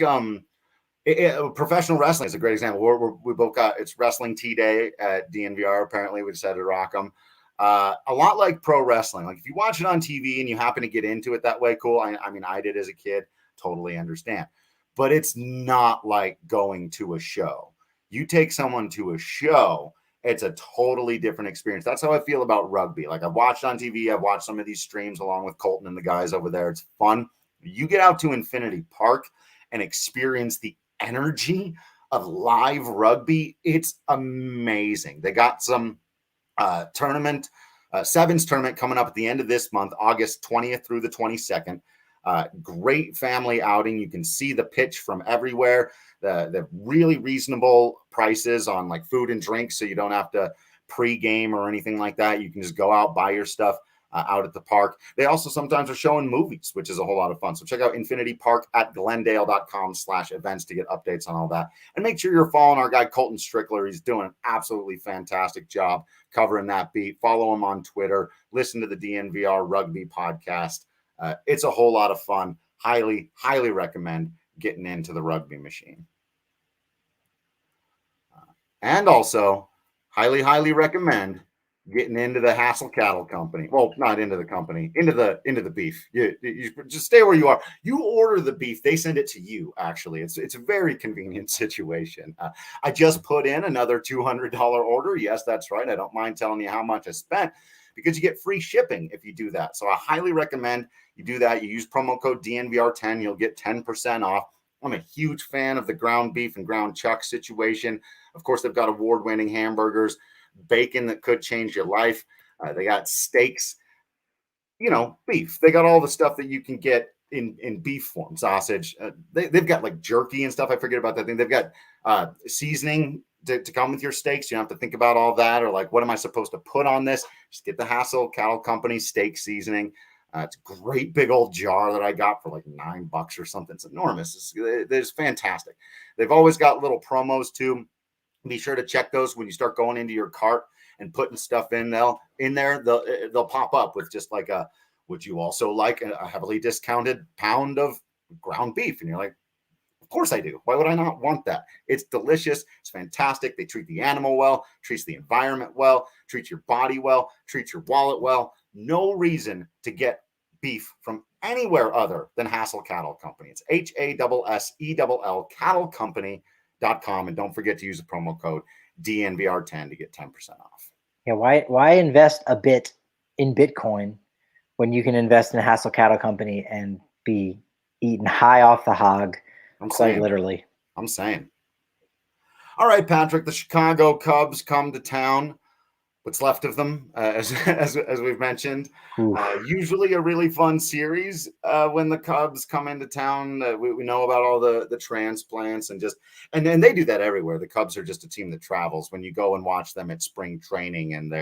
professional wrestling is a great example. We both got it's Wrestling Tea Day at DNVR. Apparently, we decided to rock them. A lot like pro wrestling. Like if you watch it on TV and you happen to get into it that way, cool. I mean, I did as a kid, totally understand. But it's not like going to a show. You take someone to a show, it's a totally different experience. That's how I feel about rugby. Like I've watched on TV, I've watched some of these streams along with Colton and the guys over there. It's fun. You get out to Infinity Park and experience the energy of live rugby. It's amazing. They got some tournament, sevens tournament coming up at the end of this month, August 20th through the 22nd. Great family outing. You can see the pitch from everywhere. The really reasonable prices on like food and drinks, so you don't have to pre-game or anything like that. You can just go out, buy your stuff out at the park. They also sometimes are showing movies, which is a whole lot of fun. So check out Infinity Park at glendale.com/events to get updates on all that. And make sure you're following our guy Colton Strickler. He's doing an absolutely fantastic job covering that beat. Follow him on Twitter. Listen to the DNVR Rugby podcast. It's a whole lot of fun. Highly, highly recommend getting into the rugby machine. And also, highly, highly recommend getting into the Hassel Cattle Company. Well, not into the company, into the beef. You just stay where you are. You order the beef, they send it to you. Actually, it's a very convenient situation. I just put in another $200 order. Yes, that's right. I don't mind telling you how much I spent, because you get free shipping if you do that. So I highly recommend you do that. You use promo code DNVR10, you'll get 10% off. I'm a huge fan of the ground beef and ground chuck situation. Of course, they've got award-winning hamburgers, bacon that could change your life. They got steaks, beef. They got all the stuff that you can get in beef form, sausage. They've got like jerky and stuff. I forget about that thing. They've got seasoning to come with your steaks. You don't have to think about all that, or like, what am I supposed to put on this? Just get the Hassel Cattle Company steak seasoning. It's a great big old jar that I got for like $9 or something. It's enormous. It's fantastic. They've always got little promos too. Be sure to check those when you start going into your cart and putting stuff in there. They'll pop up with just like would you also like a heavily discounted pound of ground beef? And you're like, of course I do. Why would I not want that? It's delicious. It's fantastic. They treat the animal well, treats the environment well, treats your body well, treats your wallet well. No reason to get beef from anywhere other than Hassel Cattle Company. It's HASSELL Cattle Company.com. And don't forget to use the promo code DNVR10 to get 10% off. Yeah, why invest a bit in Bitcoin when you can invest in a Hassel Cattle Company and be eaten high off the hog? Quite literally. I'm saying. All right, Patrick, the Chicago Cubs come to town. What's left of them, as we've mentioned. Usually a really fun series when the Cubs come into town. We know about all the transplants and then they do that everywhere. The Cubs are just a team that travels. When you go and watch them at spring training, and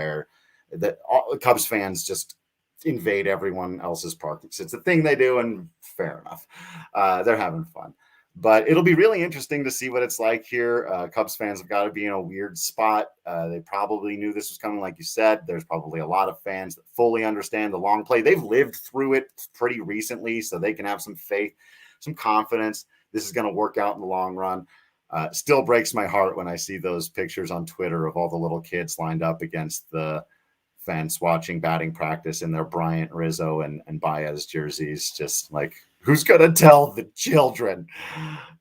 all Cubs fans just invade everyone else's park. It's a thing they do, and fair enough. They're having fun. But it'll be really interesting to see what it's like here. Cubs fans have got to be in a weird spot. They probably knew this was coming, like you said. There's probably a lot of fans that fully understand the long play. They've lived through it pretty recently, so they can have some faith, some confidence. This is going to work out in the long run. Still breaks my heart when I see those pictures on Twitter of all the little kids lined up against the fence watching batting practice in their Bryant, Rizzo, and Baez jerseys. Just like, who's going to tell the children?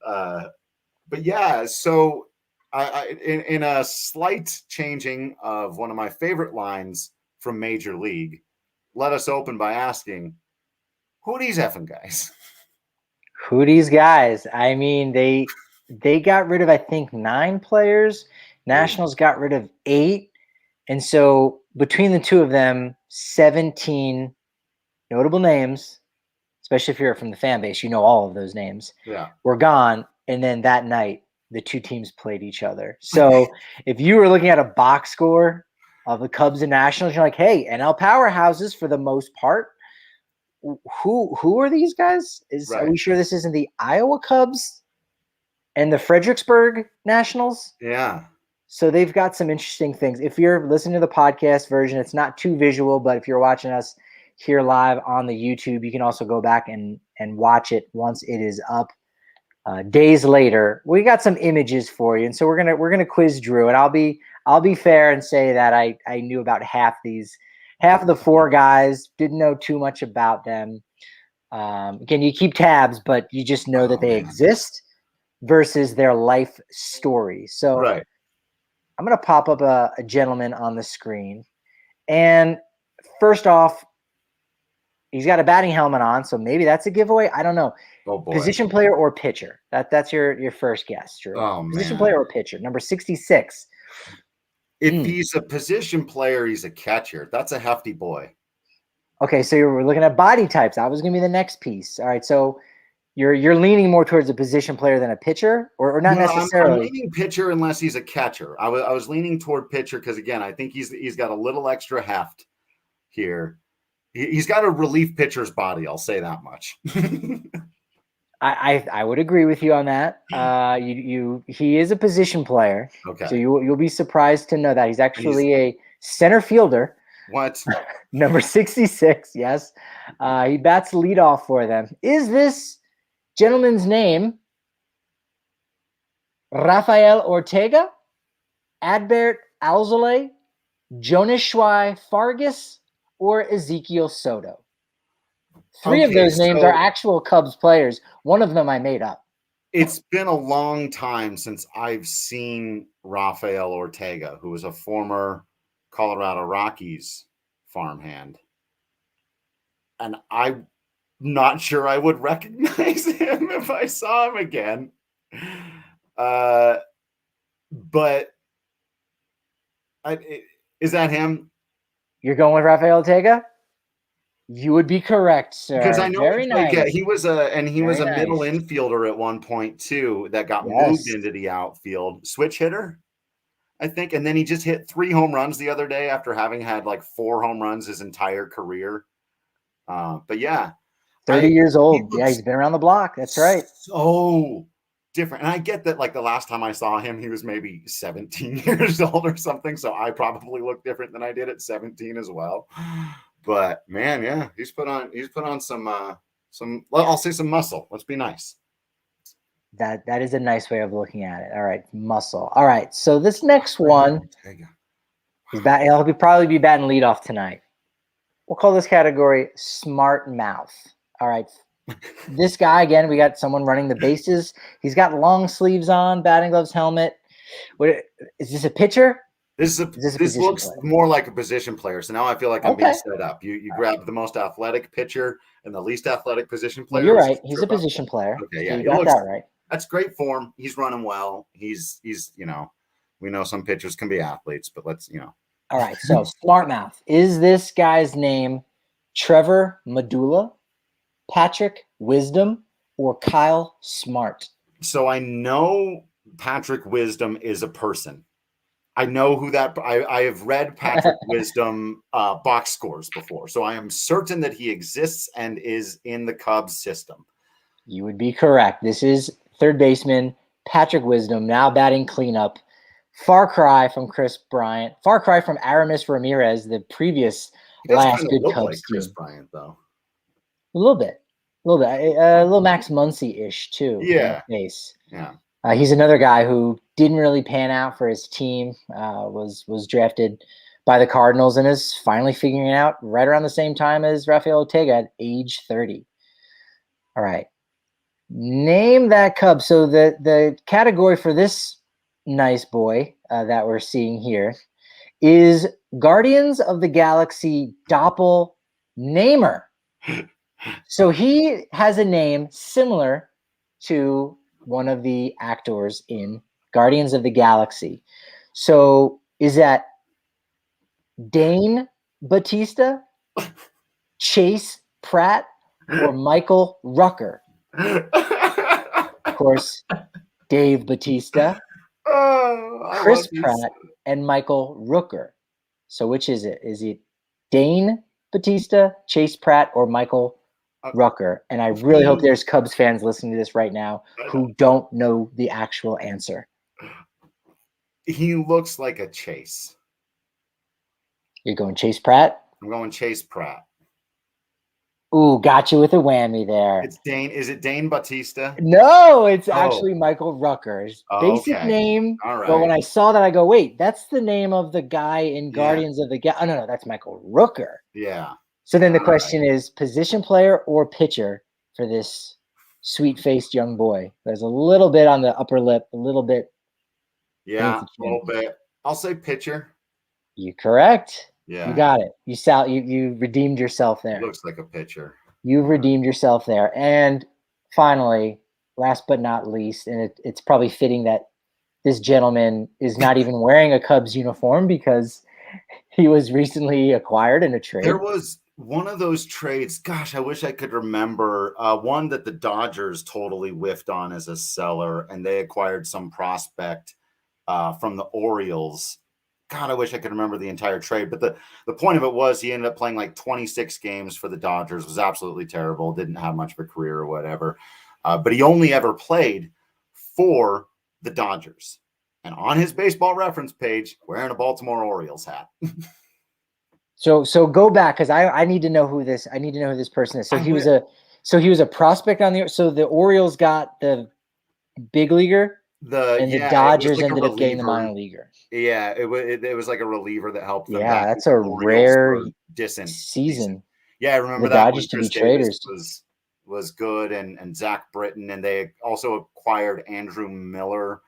But yeah, so in a slight changing of one of my favorite lines from Major League, let us open by asking, who are these effing guys? Who these guys? I mean, they got rid of, I think, 9 players. Nationals got rid of 8. And so between the two of them, 17 notable names, especially if you're from the fan base, you know all of those names, were gone. And then that night, the two teams played each other. So if you were looking at a box score of the Cubs and Nationals, you're like, hey, NL powerhouses for the most part. Who are these guys? Are we sure this isn't the Iowa Cubs and the Fredericksburg Nationals? Yeah. So they've got some interesting things. If you're listening to the podcast version, it's not too visual, but if you're watching us here live on the YouTube, you can also go back and watch it once it is up. Days later, we got some images for you, and so we're gonna quiz Drew, and I'll be fair and say that I knew about half of the 4 guys, didn't know too much about them. Again, you keep tabs, but you just know that they exist versus their life story. So I'm going to pop up a gentleman on the screen. And first off, he's got a batting helmet on, so maybe that's a giveaway. I don't know. Oh, boy. Position player or pitcher? That's your first guess, Drew. Oh, Position player or pitcher? Number 66. If he's a position player, he's a catcher. That's a hefty boy. Okay, so we're looking at body types. That was going to be the next piece. All right, so you're leaning more towards a position player than a pitcher, or not necessarily? I'm leaning pitcher unless he's a catcher. I was leaning toward pitcher because, again, I think he's got a little extra heft here. He's got a relief pitcher's body. I'll say that much. I would agree with you on that. He is a position player. Okay. So you'll be surprised to know that he's actually a center fielder. What? Number 66. Yes. He bats leadoff for them. Is this gentleman's name Rafael Ortega, Adbert Alzolay, Jonas Schwei Fargas, or Ezekiel Soto? 3 of those names are actual Cubs players. One of them I made up. It's been a long time since I've seen Rafael Ortega, who was a former Colorado Rockies farmhand. And I'm not sure I would recognize him if I saw him again. But is that him? You're going with Rafael Ortega? You would be correct, sir. Because I know he was a nice middle infielder at one point too that got moved into the outfield. Switch hitter, I think. And then he just hit 3 home runs the other day after having had like 4 home runs his entire career. But yeah. 30 years old. Yeah, he's been around the block. That's right. So different. And I get that, like, the last time I saw him, he was maybe 17 years old or something. So I probably look different than I did at 17 as well. But man, yeah, he's put on some I'll say some muscle. Let's be nice. That is a nice way of looking at it. All right, muscle. All right, so this next one he'll probably be batting leadoff tonight. We'll call this category smart mouth. All right. This guy, again, we got someone running the bases. He's got long sleeves on, batting gloves, helmet. What is this, a pitcher? This looks player? More like a position player. So now I feel like I'm being set up. You grab the most athletic pitcher and the least athletic position player. You're right. He's a position player. Okay, yeah. So you got that right. That's great form. He's running well. He's we know some pitchers can be athletes, but let's. All right. So smart mouth. Is this guy's name Trevor Medulla, Patrick Wisdom, or Kyle Smart? So I know Patrick Wisdom is a person. I know who that. I have read Patrick Wisdom box scores before, so I am certain that he exists and is in the Cubs system. You would be correct. This is third baseman Patrick Wisdom, now batting cleanup. Far cry from Chris Bryant. Far cry from Aramis Ramirez, the previous last good Cubs like Chris team. Bryant, though. A little bit, a little Max Muncy-ish too. Yeah. Face. Yeah. He's another guy who didn't really pan out for his team. Was drafted by the Cardinals and is finally figuring it out right around the same time as Rafael Ortega at age 30. All right. Name that Cub. So the category for this nice boy that we're seeing here is Guardians of the Galaxy doppelnamer. So he has a name similar to one of the actors in Guardians of the Galaxy. So is that Dane Batista, Chase Pratt, or Michael Rucker? Of course, Dave Batista, Chris Pratt, and Michael Rooker. So which is it? Is it Dane Batista, Chase Pratt, or Michael Rucker? And I really hope there's Cubs fans listening to this right now who don't know the actual answer. He looks like a Chase. You're going Chase Pratt? I'm going Chase Pratt. Ooh, got you with a whammy there. It's Dane. Is it Dane Batista? No, it's actually Michael Rucker's basic name. All right. But when I saw that, I go, wait, that's the name of the guy in Guardians of the Galaxy. Oh, no, that's Michael Rooker. Yeah. So then the question is position player or pitcher for this sweet-faced young boy. There's a little bit on the upper lip, a little bit. Yeah, a little bit. I'll say pitcher. You're correct. Yeah. You got it. You redeemed yourself there. He looks like a pitcher. You've redeemed yourself there. And finally, last but not least, and it's probably fitting that this gentleman is not even wearing a Cubs uniform because he was recently acquired in a trade. There was one of those trades. Gosh, I wish I could remember. One that the Dodgers totally whiffed on as a seller, and they acquired some prospect from the Orioles. God, I wish I could remember the entire trade. But the point of it was he ended up playing like 26 games for the Dodgers. Was absolutely terrible. Didn't have much of a career or whatever. But he only ever played for the Dodgers. And on his baseball reference page, wearing a Baltimore Orioles hat. So go back because I need to know who this person is. So he was a prospect on the Orioles got the big leaguer. The Dodgers like ended up getting the minor leaguer. Yeah, it was like a reliever that helped them. Yeah, that's a rare season. Yeah, I remember the that Dodgers to be traders was good, and Zach Britton, and they also acquired Andrew Miller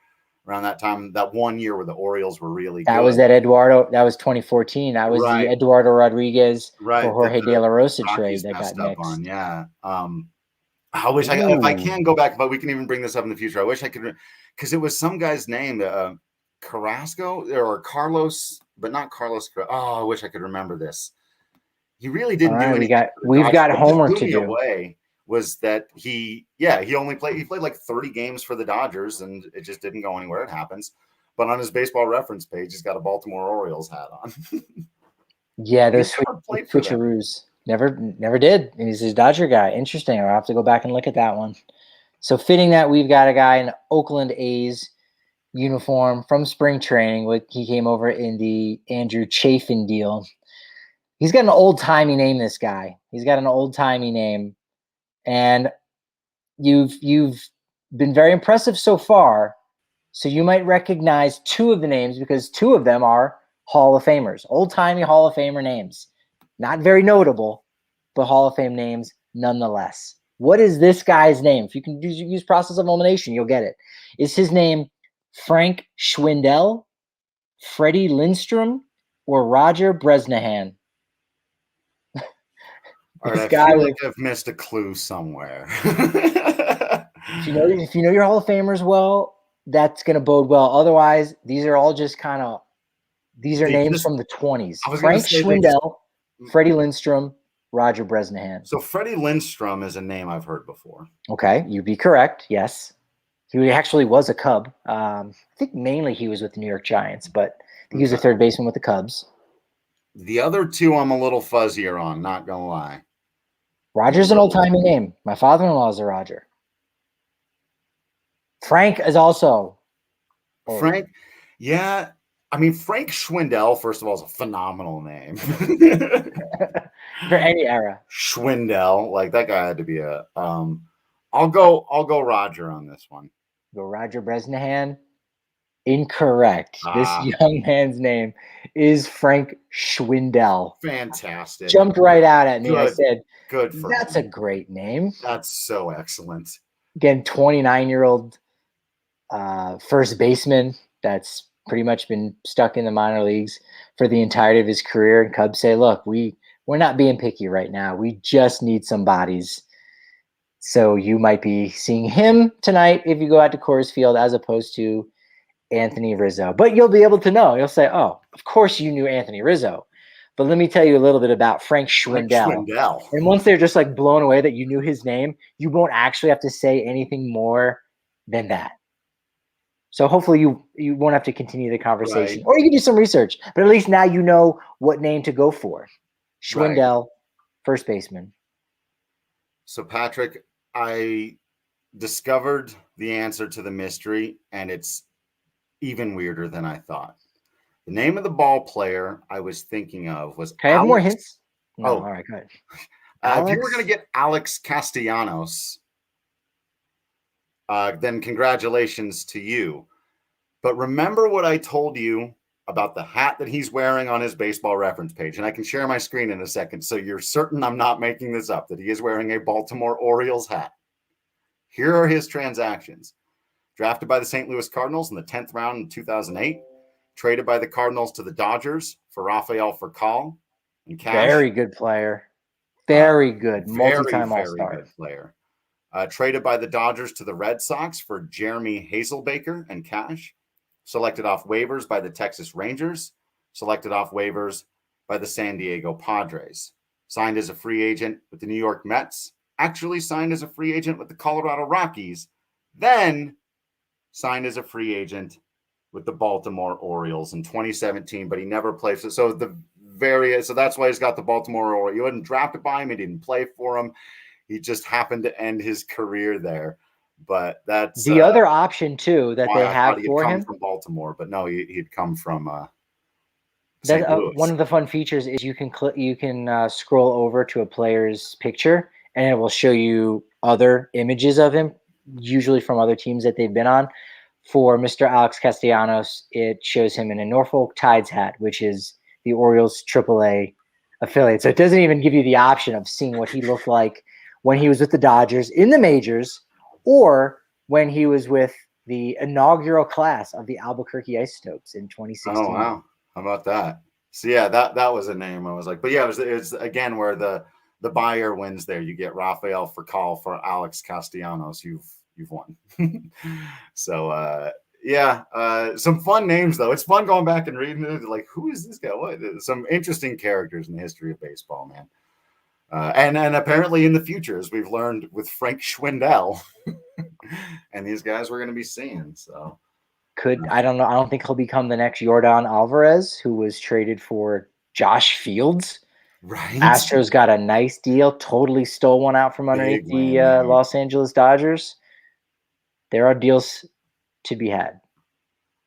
around that time. That 1 year where the Orioles were really good. That was that was 2014. That was the Eduardo Rodriguez for Jorge De La Rosa trade that got nixed. Yeah. I wish if I can go back, but we can even bring this up in the future. I wish I could, because it was some guy's name, Carrasco or Carlos, but not Carlos. Oh, I wish I could remember this. He really didn't do anything. We've got homework to do. Away was that he played like 30 games for the Dodgers, and it just didn't go anywhere. It happens. But on his baseball reference page, he's got a Baltimore Orioles hat on. Yeah, those switcheroos. Never did. He's a Dodger guy. Interesting. I'll have to go back and look at that one. So fitting that we've got a guy in Oakland A's uniform from spring training. He came over in the Andrew Chafin deal. He's got an old-timey name, this guy. He's got an old-timey name. And you've been very impressive so far. So you might recognize two of the names because two of them are Hall of Famers. Old-timey Hall of Famer names. Not very notable, but Hall of Fame names nonetheless. What is this guy's name? If you can use process of elimination, you'll get it. Is his name Frank Schwindel, Freddie Lindstrom, or Roger Bresnahan? All right, I feel like I've missed a clue somewhere. if you know your Hall of Famers well, that's going to bode well. Otherwise, these are all just kind of names from the 20s. Frank Schwindel, Freddie Lindstrom, Roger Bresnahan. So Freddie Lindstrom is a name I've heard before. Okay, you'd be correct. Yes, he actually was a Cub. I think mainly he was with the New York Giants, but he was a third baseman with the Cubs. The other two I'm a little fuzzier on, not gonna lie. Roger's an old-timey name. My father-in-law is a Roger. Frank is also old. Frank. Yeah. I mean, Frank Schwindel, first of all, is a phenomenal name. For any era. Schwindel, like that guy had to be a I'll go Roger on this one. Go Roger Bresnahan. Incorrect. This young man's name is Frank Schwindel. Fantastic. Jumped right out at me. I said, good for that's him. a great name. That's so excellent. Again, 29-year-old first baseman that's pretty much been stuck in the minor leagues for the entirety of his career. And Cubs say, look, we're not being picky right now. We just need some bodies. So you might be seeing him tonight if you go out to Coors Field as opposed to Anthony Rizzo. But you'll be able to know. You'll say, oh, of course you knew Anthony Rizzo. But let me tell you a little bit about Frank Schwindel. And once they're just like blown away that you knew his name, you won't actually have to say anything more than that. So hopefully you won't have to continue the conversation. Right. Or you can do some research. But at least now you know what name to go for. Schwindel, first baseman. So, Patrick, I discovered the answer to the mystery, and it's even weirder than I thought. The name of the ball player I was thinking of was Can I have more hints? No, all right, go ahead. If you were going to get Alex Castellanos, then congratulations to you. But remember what I told you about the hat that he's wearing on his baseball reference page. And I can share my screen in a second. So you're certain I'm not making this up, that he is wearing a Baltimore Orioles hat. Here are his transactions. Drafted by the St. Louis Cardinals in the 10th round in 2008. Traded by the Cardinals to the Dodgers for Rafael Furcal and cash. Very good player. Very good. Multi-time All-Star. Very good player. Traded by the Dodgers to the Red Sox for Jeremy Hazelbaker and cash. Selected off waivers by the Texas Rangers. Selected off waivers by the San Diego Padres. Signed as a free agent with the New York Mets. Actually signed as a free agent with the Colorado Rockies. Then signed as a free agent with the Baltimore Orioles in 2017, but he never played. So that's why he's got the Baltimore Orioles. You wasn't drafted by him. He didn't play for him. He just happened to end his career there. But that's the other option too that they have for him from Baltimore, but no, he'd come from St. Louis. One of the fun features is you can scroll over to a player's picture and it will show you other images of him, usually from other teams that they've been on. For Mr. Alex Castellanos, it shows him in a Norfolk Tides hat, which is the Orioles AAA affiliate. So it doesn't even give you the option of seeing what he looked like when he was with the Dodgers in the majors or when he was with the inaugural class of the Albuquerque Isotopes in 2016. Oh, wow. How about that? So, yeah, that was a name. I was like, but yeah, it's again where the buyer wins there. You get Rafael Furcal for Alex Castellanos. You've won. So, some fun names, though. It's fun going back and reading it. Like, who is this guy? What? Some interesting characters in the history of baseball, man. And apparently in the future, as we've learned with Frank Schwindel, and these guys we're going to be seeing. So, I don't know. I don't think he'll become the next Yordan Alvarez, who was traded for Josh Fields. Right. Astros got a nice deal. Totally stole one out from underneath the Los Angeles Dodgers. There are deals to be had.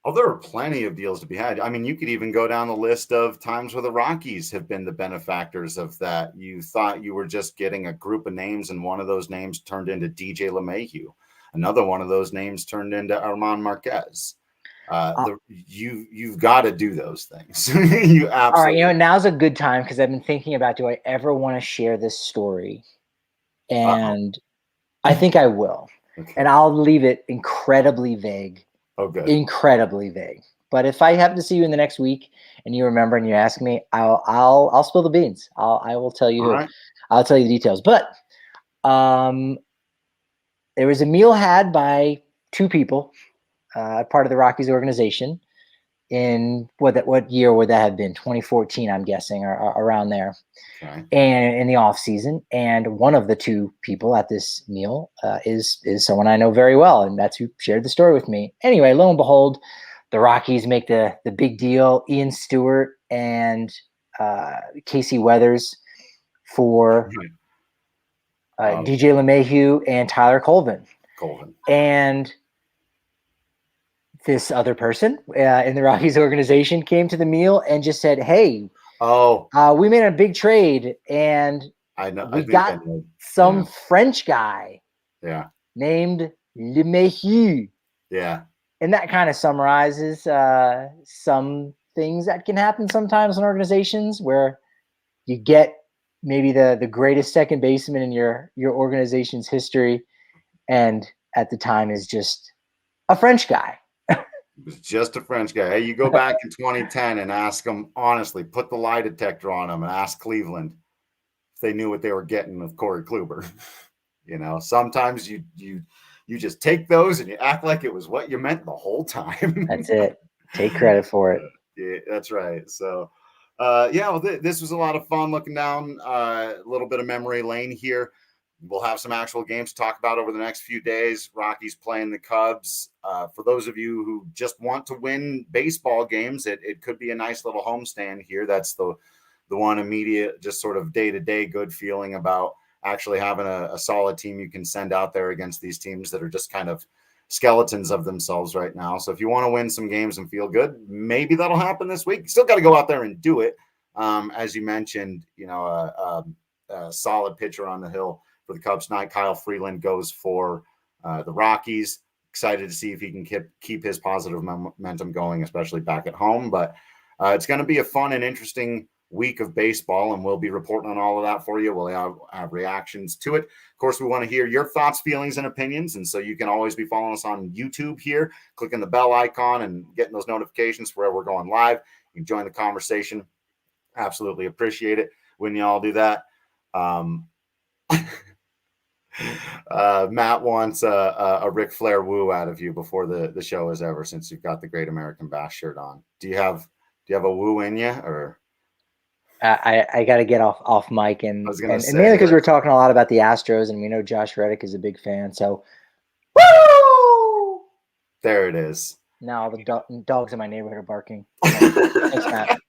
Oh, there are plenty of deals to be had. I mean, you could even go down the list of times where the Rockies have been the benefactors of that. You thought you were just getting a group of names, and one of those names turned into DJ LeMahieu. Another one of those names turned into Armand Marquez. You've got to do those things. You absolutely. All right, now's a good time because I've been thinking about, do I ever want to share this story? And I think I will. Okay. And I'll leave it incredibly vague. Oh, good. Incredibly vague. But if I happen to see you in the next week and you remember and you ask me, I'll spill the beans. I will tell you. Right. I'll tell you the details. But there was a meal had by two people, part of the Rockies organization, in what year would that have been? 2014, I'm guessing, or around there. Okay. And in the off season, and one of the two people at this meal is someone I know very well, and that's who shared the story with me. Anyway, lo and behold, the Rockies make the big deal. Ian Stewart and Casey Weathers for DJ LeMahieu and Tyler Colvin. And this other person in the Rockies organization came to the meal and just said, "Hey, we made a big trade, and we got some French guy named LeMahieu." Yeah. And that kind of summarizes some things that can happen sometimes in organizations where you get maybe the greatest second baseman in your organization's history, and at the time is just a French guy. It was just a French guy. Hey, you go back in 2010 and ask them honestly, put the lie detector on them and ask Cleveland if they knew what they were getting with Corey Kluber. Sometimes you just take those and you act like it was what you meant the whole time. That's it. Take credit for it. Yeah, that's right. So, this was a lot of fun looking down a little bit of memory lane here. We'll have some actual games to talk about over the next few days. Rockies playing the Cubs. For those of you who just want to win baseball games, it could be a nice little homestand here. That's the one immediate, just sort of day-to-day good feeling about actually having a solid team you can send out there against these teams that are just kind of skeletons of themselves right now. So if you want to win some games and feel good, maybe that'll happen this week. You still got to go out there and do it. As you mentioned, a solid pitcher on the hill for the Cubs tonight. Kyle Freeland goes for the Rockies. Excited to see if he can keep his positive momentum going, especially back at home. But it's going to be a fun and interesting week of baseball, and we'll be reporting on all of that for you. We'll have reactions to it. Of course, we want to hear your thoughts, feelings, and opinions, and so you can always be following us on YouTube here, clicking the bell icon and getting those notifications for where we're going live. You can join the conversation. Absolutely appreciate it when y'all do that. Matt wants a Ric Flair woo out of you before the show is over, since you've got the Great American Bash shirt on. Do you have a woo in you, or? I got to get off mic, and mainly because we're talking a lot about the Astros, and we know Josh Reddick is a big fan. So, woo! There it is. Now the dogs in my neighborhood are barking. Thanks, Matt.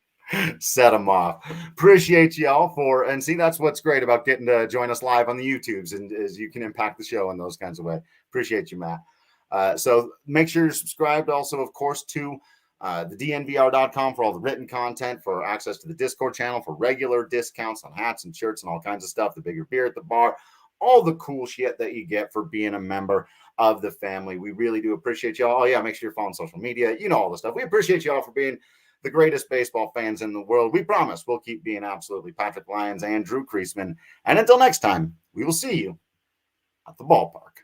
Set them off. Appreciate y'all and see, that's what's great about getting to join us live on the YouTubes, and is you can impact the show in those kinds of ways. Appreciate you, Matt. So make sure you're subscribed also, of course, to the DNVR.com for all the written content, for access to the Discord channel, for regular discounts on hats and shirts and all kinds of stuff, the bigger beer at the bar, all the cool shit that you get for being a member of the family. We really do appreciate y'all. Oh, yeah, make sure you're following social media. You know all the stuff. We appreciate y'all for being the greatest baseball fans in the world. We promise we'll keep being absolutely Patrick Lyons and Drew Creasman. And until next time, we will see you at the ballpark.